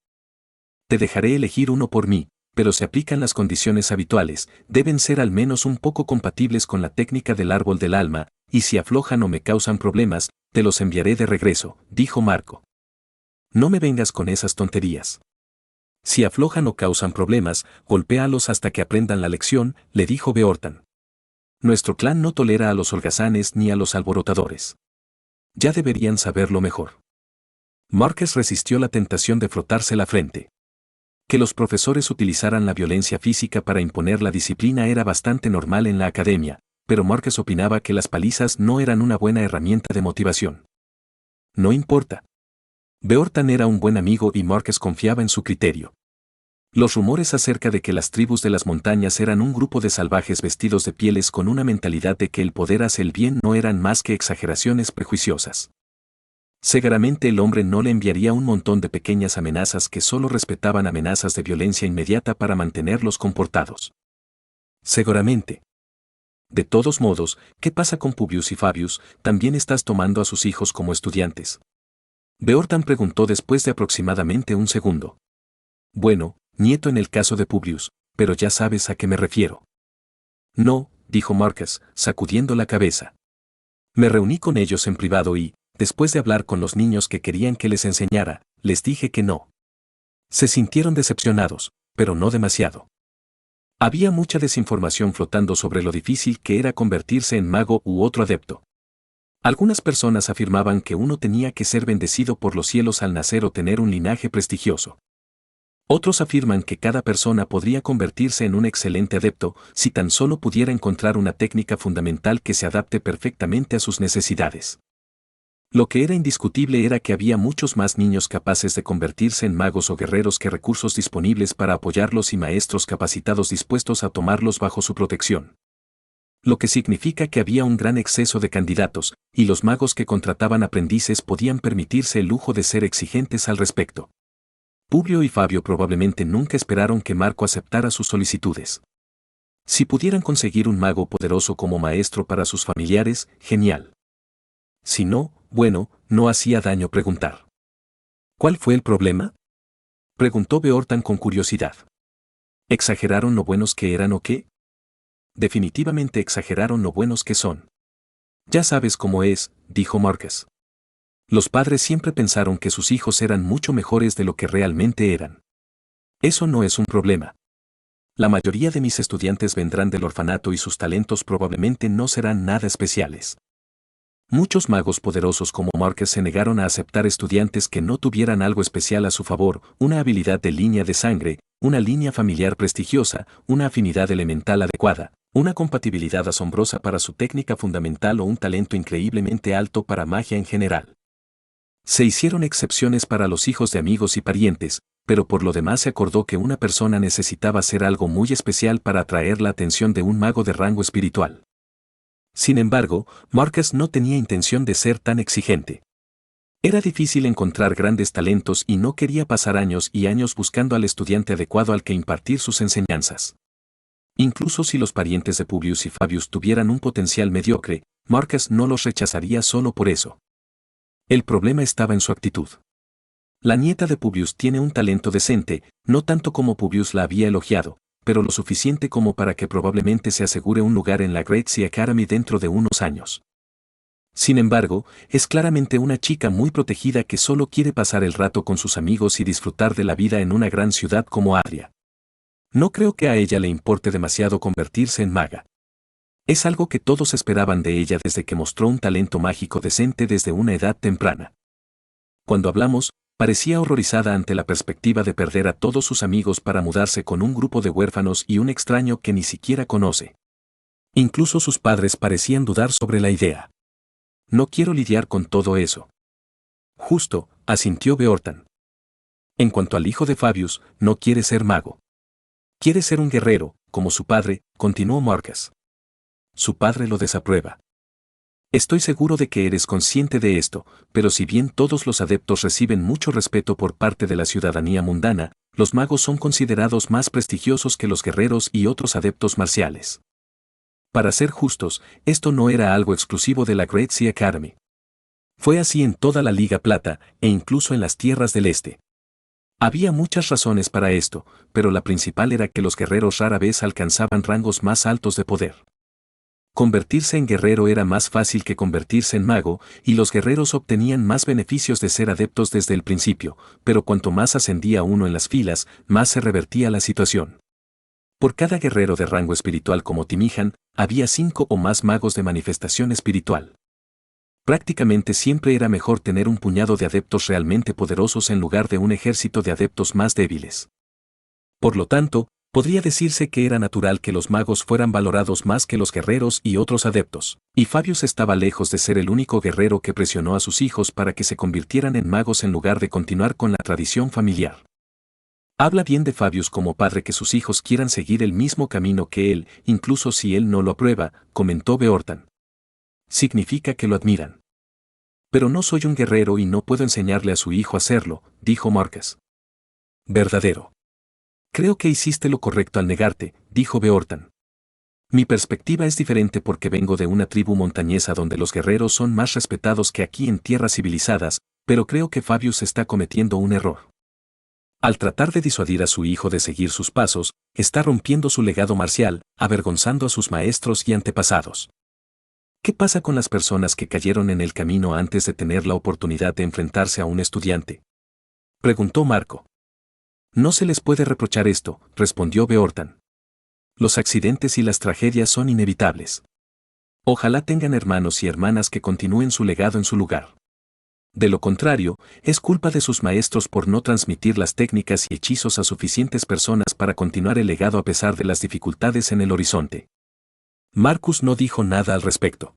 Te dejaré elegir uno por mí, pero se aplican las condiciones habituales, deben ser al menos un poco compatibles con la técnica del árbol del alma, y si aflojan o me causan problemas, te los enviaré de regreso, dijo Marco. No me vengas con esas tonterías. Si aflojan o causan problemas, golpéalos hasta que aprendan la lección, le dijo Beortan. Nuestro clan no tolera a los holgazanes ni a los alborotadores. Ya deberían saberlo mejor. Marcus resistió la tentación de frotarse la frente. Que los profesores utilizaran la violencia física para imponer la disciplina era bastante normal en la academia, pero Marcus opinaba que las palizas no eran una buena herramienta de motivación. No importa. Beortan era un buen amigo y Marcus confiaba en su criterio. Los rumores acerca de que las tribus de las montañas eran un grupo de salvajes vestidos de pieles con una mentalidad de que el poder hace el bien no eran más que exageraciones prejuiciosas. Seguramente el hombre no le enviaría un montón de pequeñas amenazas que solo respetaban amenazas de violencia inmediata para mantenerlos comportados. Seguramente. De todos modos, ¿qué pasa con Publius y Fabius? ¿También estás tomando a sus hijos como estudiantes? Beortan preguntó después de aproximadamente un segundo. Bueno, nieto en el caso de Publius, pero ya sabes a qué me refiero. No, dijo Marcus, sacudiendo la cabeza. Me reuní con ellos en privado y, después de hablar con los niños que querían que les enseñara, les dije que no. Se sintieron decepcionados, pero no demasiado. Había mucha desinformación flotando sobre lo difícil que era convertirse en mago u otro adepto. Algunas personas afirmaban que uno tenía que ser bendecido por los cielos al nacer o tener un linaje prestigioso. Otros afirman que cada persona podría convertirse en un excelente adepto si tan solo pudiera encontrar una técnica fundamental que se adapte perfectamente a sus necesidades. Lo que era indiscutible era que había muchos más niños capaces de convertirse en magos o guerreros que recursos disponibles para apoyarlos y maestros capacitados dispuestos a tomarlos bajo su protección. Lo que significa que había un gran exceso de candidatos, y los magos que contrataban aprendices podían permitirse el lujo de ser exigentes al respecto. Publio y Fabio probablemente nunca esperaron que Marco aceptara sus solicitudes. Si pudieran conseguir un mago poderoso como maestro para sus familiares, genial. Si no, bueno, no hacía daño preguntar. ¿Cuál fue el problema? Preguntó Beortan con curiosidad. ¿Exageraron lo buenos que eran o qué? Definitivamente exageraron lo buenos que son. Ya sabes cómo es, dijo Marcus. Los padres siempre pensaron que sus hijos eran mucho mejores de lo que realmente eran. Eso no es un problema. La mayoría de mis estudiantes vendrán del orfanato y sus talentos probablemente no serán nada especiales. Muchos magos poderosos como Marcus se negaron a aceptar estudiantes que no tuvieran algo especial a su favor, una habilidad de línea de sangre, una línea familiar prestigiosa, una afinidad elemental adecuada, una compatibilidad asombrosa para su técnica fundamental o un talento increíblemente alto para magia en general. Se hicieron excepciones para los hijos de amigos y parientes, pero por lo demás se acordó que una persona necesitaba hacer algo muy especial para atraer la atención de un mago de rango espiritual. Sin embargo, Marcus no tenía intención de ser tan exigente. Era difícil encontrar grandes talentos y no quería pasar años y años buscando al estudiante adecuado al que impartir sus enseñanzas. Incluso si los parientes de Publius y Fabius tuvieran un potencial mediocre, Marcus no los rechazaría solo por eso. El problema estaba en su actitud. La nieta de Publius tiene un talento decente, no tanto como Publius la había elogiado, pero lo suficiente como para que probablemente se asegure un lugar en la Great Sea Academy dentro de unos años. Sin embargo, es claramente una chica muy protegida que solo quiere pasar el rato con sus amigos y disfrutar de la vida en una gran ciudad como Adria. No creo que a ella le importe demasiado convertirse en maga. Es algo que todos esperaban de ella desde que mostró un talento mágico decente desde una edad temprana. Cuando hablamos, parecía horrorizada ante la perspectiva de perder a todos sus amigos para mudarse con un grupo de huérfanos y un extraño que ni siquiera conoce. Incluso sus padres parecían dudar sobre la idea. No quiero lidiar con todo eso. Justo, asintió Beortan. En cuanto al hijo de Fabius, no quiere ser mago. Quiere ser un guerrero, como su padre, continuó Marcus. Su padre lo desaprueba. Estoy seguro de que eres consciente de esto, pero si bien todos los adeptos reciben mucho respeto por parte de la ciudadanía mundana, los magos son considerados más prestigiosos que los guerreros y otros adeptos marciales. Para ser justos, esto no era algo exclusivo de la Great Sea Academy. Fue así en toda la Liga Plata, e incluso en las tierras del Este. Había muchas razones para esto, pero la principal era que los guerreros rara vez alcanzaban rangos más altos de poder. Convertirse en guerrero era más fácil que convertirse en mago, y los guerreros obtenían más beneficios de ser adeptos desde el principio, pero cuanto más ascendía uno en las filas, más se revertía la situación. Por cada guerrero de rango espiritual como Timihan, había 5 o más magos de manifestación espiritual. Prácticamente siempre era mejor tener un puñado de adeptos realmente poderosos en lugar de un ejército de adeptos más débiles. Por lo tanto, podría decirse que era natural que los magos fueran valorados más que los guerreros y otros adeptos, y Fabius estaba lejos de ser el único guerrero que presionó a sus hijos para que se convirtieran en magos en lugar de continuar con la tradición familiar. Habla bien de Fabius como padre que sus hijos quieran seguir el mismo camino que él, incluso si él no lo aprueba, comentó Beortan. Significa que lo admiran. Pero no soy un guerrero y no puedo enseñarle a su hijo a hacerlo, dijo Marcus. Verdadero. Creo que hiciste lo correcto al negarte, dijo Beortan. Mi perspectiva es diferente porque vengo de una tribu montañesa donde los guerreros son más respetados que aquí en tierras civilizadas, pero creo que Fabius está cometiendo un error. Al tratar de disuadir a su hijo de seguir sus pasos, está rompiendo su legado marcial, avergonzando a sus maestros y antepasados. ¿Qué pasa con las personas que cayeron en el camino antes de tener la oportunidad de enfrentarse a un estudiante? Preguntó Marco. No se les puede reprochar esto, respondió Beortan. Los accidentes y las tragedias son inevitables. Ojalá tengan hermanos y hermanas que continúen su legado en su lugar. De lo contrario, es culpa de sus maestros por no transmitir las técnicas y hechizos a suficientes personas para continuar el legado a pesar de las dificultades en el horizonte. Marcus no dijo nada al respecto.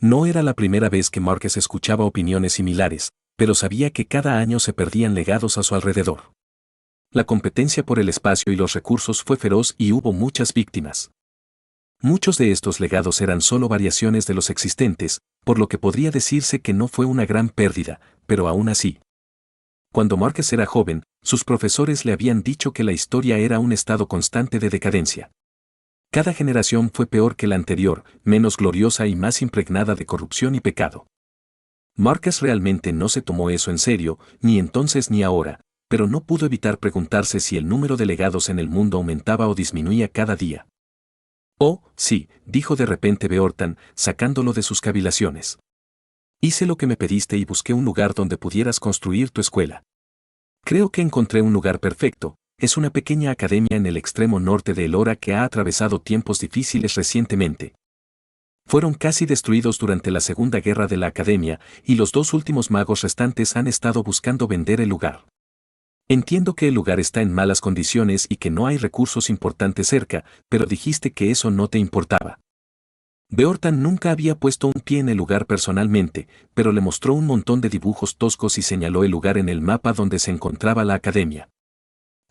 No era la primera vez que Marcus escuchaba opiniones similares, pero sabía que cada año se perdían legados a su alrededor. La competencia por el espacio y los recursos fue feroz y hubo muchas víctimas. Muchos de estos legados eran solo variaciones de los existentes, por lo que podría decirse que no fue una gran pérdida, pero aún así. Cuando Marcus era joven, sus profesores le habían dicho que la historia era un estado constante de decadencia. Cada generación fue peor que la anterior, menos gloriosa y más impregnada de corrupción y pecado. Marcus realmente no se tomó eso en serio, ni entonces ni ahora, pero no pudo evitar preguntarse si el número de legados en el mundo aumentaba o disminuía cada día. Oh, sí, dijo de repente Beortan, sacándolo de sus cavilaciones. Hice lo que me pediste y busqué un lugar donde pudieras construir tu escuela. Creo que encontré un lugar perfecto, es una pequeña academia en el extremo norte de Elora que ha atravesado tiempos difíciles recientemente. Fueron casi destruidos durante la Segunda Guerra de la Academia, y los 2 últimos magos restantes han estado buscando vender el lugar. Entiendo que el lugar está en malas condiciones y que no hay recursos importantes cerca, pero dijiste que eso no te importaba. Beortan nunca había puesto un pie en el lugar personalmente, pero le mostró un montón de dibujos toscos y señaló el lugar en el mapa donde se encontraba la academia.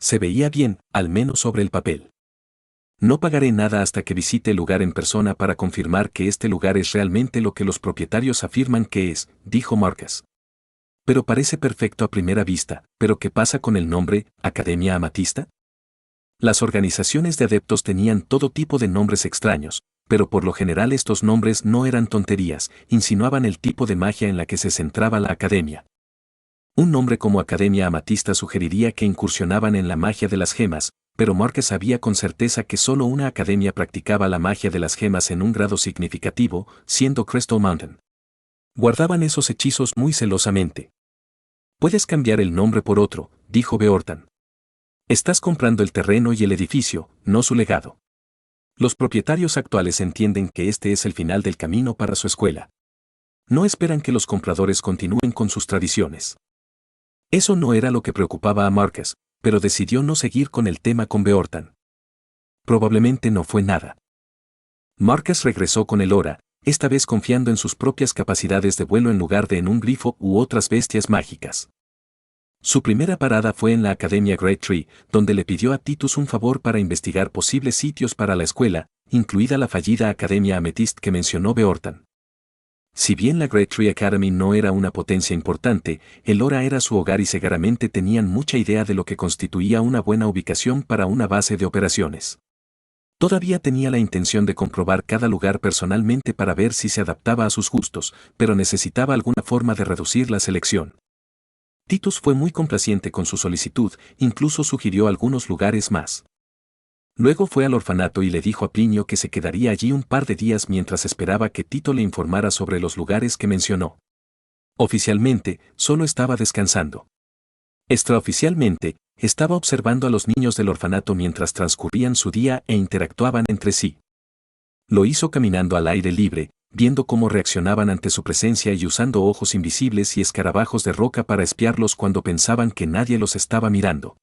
Se veía bien, al menos sobre el papel. No pagaré nada hasta que visite el lugar en persona para confirmar que este lugar es realmente lo que los propietarios afirman que es, dijo Marcus. Pero parece perfecto a primera vista, ¿pero qué pasa con el nombre, Academia Amatista? Las organizaciones de adeptos tenían todo tipo de nombres extraños, pero por lo general estos nombres no eran tonterías, insinuaban el tipo de magia en la que se centraba la academia. Un nombre como Academia Amatista sugeriría que incursionaban en la magia de las gemas, pero Marcus sabía con certeza que solo una academia practicaba la magia de las gemas en un grado significativo, siendo Crystal Mountain. Guardaban esos hechizos muy celosamente. Puedes cambiar el nombre por otro, dijo Beortan. Estás comprando el terreno y el edificio, no su legado. Los propietarios actuales entienden que este es el final del camino para su escuela. No esperan que los compradores continúen con sus tradiciones. Eso no era lo que preocupaba a Marcus, pero decidió no seguir con el tema con Beortan. Probablemente no fue nada. Marcus regresó con el Ora, esta vez confiando en sus propias capacidades de vuelo en lugar de en un grifo u otras bestias mágicas. Su primera parada fue en la Academia Great Tree, donde le pidió a Titus un favor para investigar posibles sitios para la escuela, incluida la fallida Academia Amethyst que mencionó Beortan. Si bien la Great Tree Academy no era una potencia importante, el Ora era su hogar y seguramente tenían mucha idea de lo que constituía una buena ubicación para una base de operaciones. Todavía tenía la intención de comprobar cada lugar personalmente para ver si se adaptaba a sus gustos, pero necesitaba alguna forma de reducir la selección. Titus fue muy complaciente con su solicitud, incluso sugirió algunos lugares más. Luego fue al orfanato y le dijo a Plinio que se quedaría allí un par de días mientras esperaba que Tito le informara sobre los lugares que mencionó. Oficialmente, solo estaba descansando. Extraoficialmente, estaba observando a los niños del orfanato mientras transcurrían su día e interactuaban entre sí. Lo hizo caminando al aire libre, viendo cómo reaccionaban ante su presencia y usando ojos invisibles y escarabajos de roca para espiarlos cuando pensaban que nadie los estaba mirando.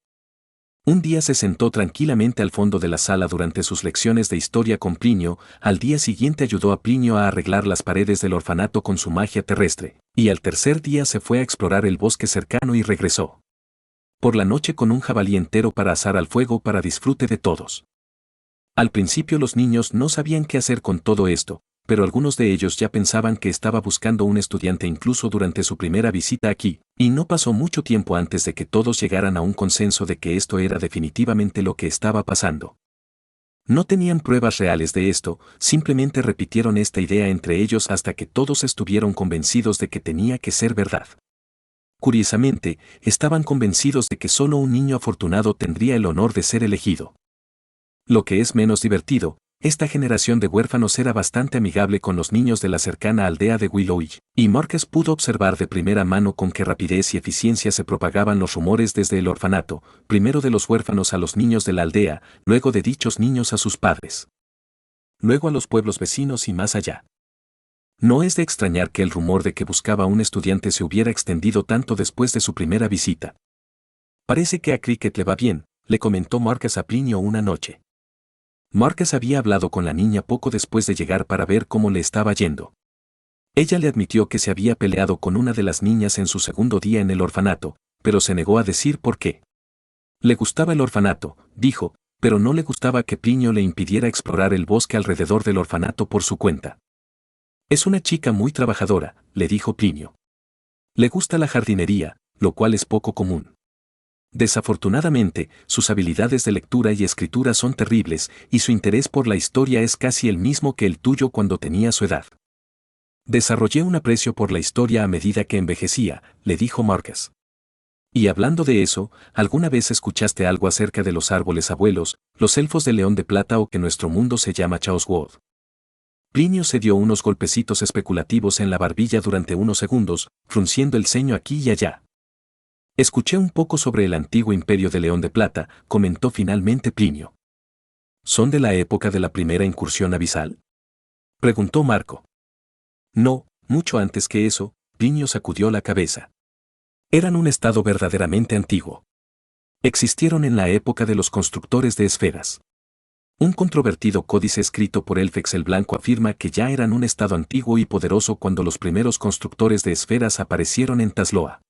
Un día se sentó tranquilamente al fondo de la sala durante sus lecciones de historia con Plinio, al día siguiente ayudó a Plinio a arreglar las paredes del orfanato con su magia terrestre, y al tercer día se fue a explorar el bosque cercano y regresó por la noche con un jabalí entero para asar al fuego para disfrute de todos. Al principio los niños no sabían qué hacer con todo esto, pero algunos de ellos ya pensaban que estaba buscando un estudiante incluso durante su primera visita aquí, y no pasó mucho tiempo antes de que todos llegaran a un consenso de que esto era definitivamente lo que estaba pasando. No tenían pruebas reales de esto, simplemente repitieron esta idea entre ellos hasta que todos estuvieron convencidos de que tenía que ser verdad. Curiosamente, estaban convencidos de que solo un niño afortunado tendría el honor de ser elegido. Lo que es menos divertido, esta generación de huérfanos era bastante amigable con los niños de la cercana aldea de Willowich, y Marcus pudo observar de primera mano con qué rapidez y eficiencia se propagaban los rumores desde el orfanato, primero de los huérfanos a los niños de la aldea, luego de dichos niños a sus padres. Luego a los pueblos vecinos y más allá. No es de extrañar que el rumor de que buscaba un estudiante se hubiera extendido tanto después de su primera visita. Parece que a Cricket le va bien, le comentó Marcus a Plinio una noche. Marcus había hablado con la niña poco después de llegar para ver cómo le estaba yendo. Ella le admitió que se había peleado con una de las niñas en su segundo día en el orfanato, pero se negó a decir por qué. Le gustaba el orfanato, dijo, pero no le gustaba que Plinio le impidiera explorar el bosque alrededor del orfanato por su cuenta. Es una chica muy trabajadora, le dijo Plinio. Le gusta la jardinería, lo cual es poco común. Desafortunadamente, sus habilidades de lectura y escritura son terribles, y su interés por la historia es casi el mismo que el tuyo cuando tenía su edad. Desarrollé un aprecio por la historia a medida que envejecía, le dijo Marcus. Y hablando de eso, ¿alguna vez escuchaste algo acerca de los árboles abuelos, los elfos de León de Plata o que nuestro mundo se llama Chaoswood? Plinio se dio unos golpecitos especulativos en la barbilla durante unos segundos, frunciendo el ceño aquí y allá. Escuché un poco sobre el antiguo imperio de León de Plata, comentó finalmente Plinio. ¿Son de la época de la primera incursión abisal? Preguntó Marco. No, mucho antes que eso, Plinio sacudió la cabeza. Eran un estado verdaderamente antiguo. Existieron en la época de los constructores de esferas. Un controvertido códice escrito por Elfex el Blanco afirma que ya eran un estado antiguo y poderoso cuando los primeros constructores de esferas aparecieron en Tasloa.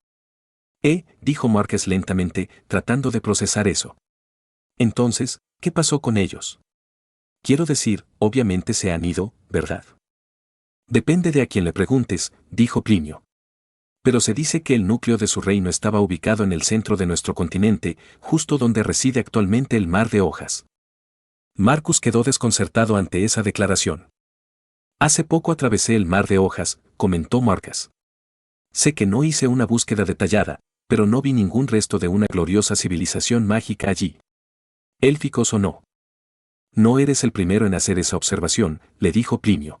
Dijo Marcus lentamente, tratando de procesar eso. Entonces, ¿qué pasó con ellos? Quiero decir, obviamente se han ido, ¿verdad? Depende de a quien le preguntes, dijo Plinio. Pero se dice que el núcleo de su reino estaba ubicado en el centro de nuestro continente, justo donde reside actualmente el Mar de Hojas. Marcus quedó desconcertado ante esa declaración. Hace poco atravesé el Mar de Hojas, comentó Marcus. Sé que no hice una búsqueda detallada, pero no vi ningún resto de una gloriosa civilización mágica allí. ¿Élficos o no? No eres el primero en hacer esa observación, le dijo Plinio.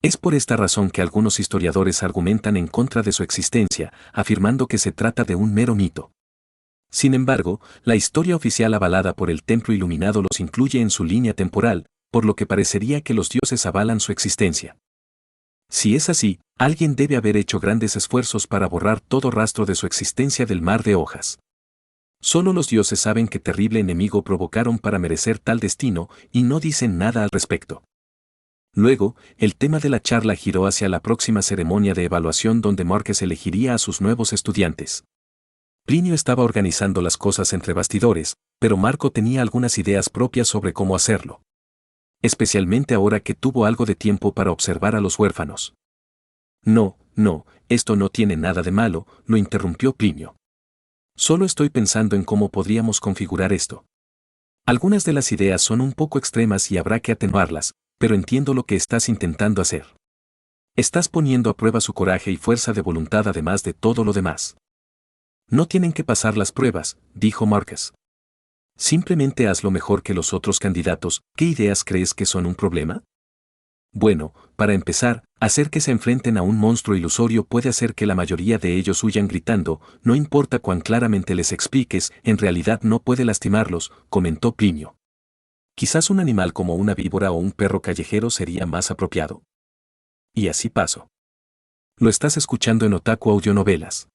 Es por esta razón que algunos historiadores argumentan en contra de su existencia, afirmando que se trata de un mero mito. Sin embargo, la historia oficial avalada por el Templo Iluminado los incluye en su línea temporal, por lo que parecería que los dioses avalan su existencia. Si es así, alguien debe haber hecho grandes esfuerzos para borrar todo rastro de su existencia del Mar de Hojas. Solo los dioses saben qué terrible enemigo provocaron para merecer tal destino y no dicen nada al respecto. Luego, el tema de la charla giró hacia la próxima ceremonia de evaluación donde Marcus elegiría a sus nuevos estudiantes. Plinio estaba organizando las cosas entre bastidores, pero Marco tenía algunas ideas propias sobre cómo hacerlo. Especialmente ahora que tuvo algo de tiempo para observar a los huérfanos. No, esto no tiene nada de malo, lo interrumpió Plinio. Solo estoy pensando en cómo podríamos configurar esto. Algunas de las ideas son un poco extremas y habrá que atenuarlas, pero entiendo lo que estás intentando hacer. Estás poniendo a prueba su coraje y fuerza de voluntad además de todo lo demás. No tienen que pasar las pruebas, dijo Marcus. Simplemente haz lo mejor que los otros candidatos. ¿Qué ideas crees que son un problema? Bueno, para empezar, hacer que se enfrenten a un monstruo ilusorio puede hacer que la mayoría de ellos huyan gritando, no importa cuán claramente les expliques, en realidad no puede lastimarlos, comentó Plinio. Quizás un animal como una víbora o un perro callejero sería más apropiado. Y así pasó. Lo estás escuchando en Otaku Audionovelas.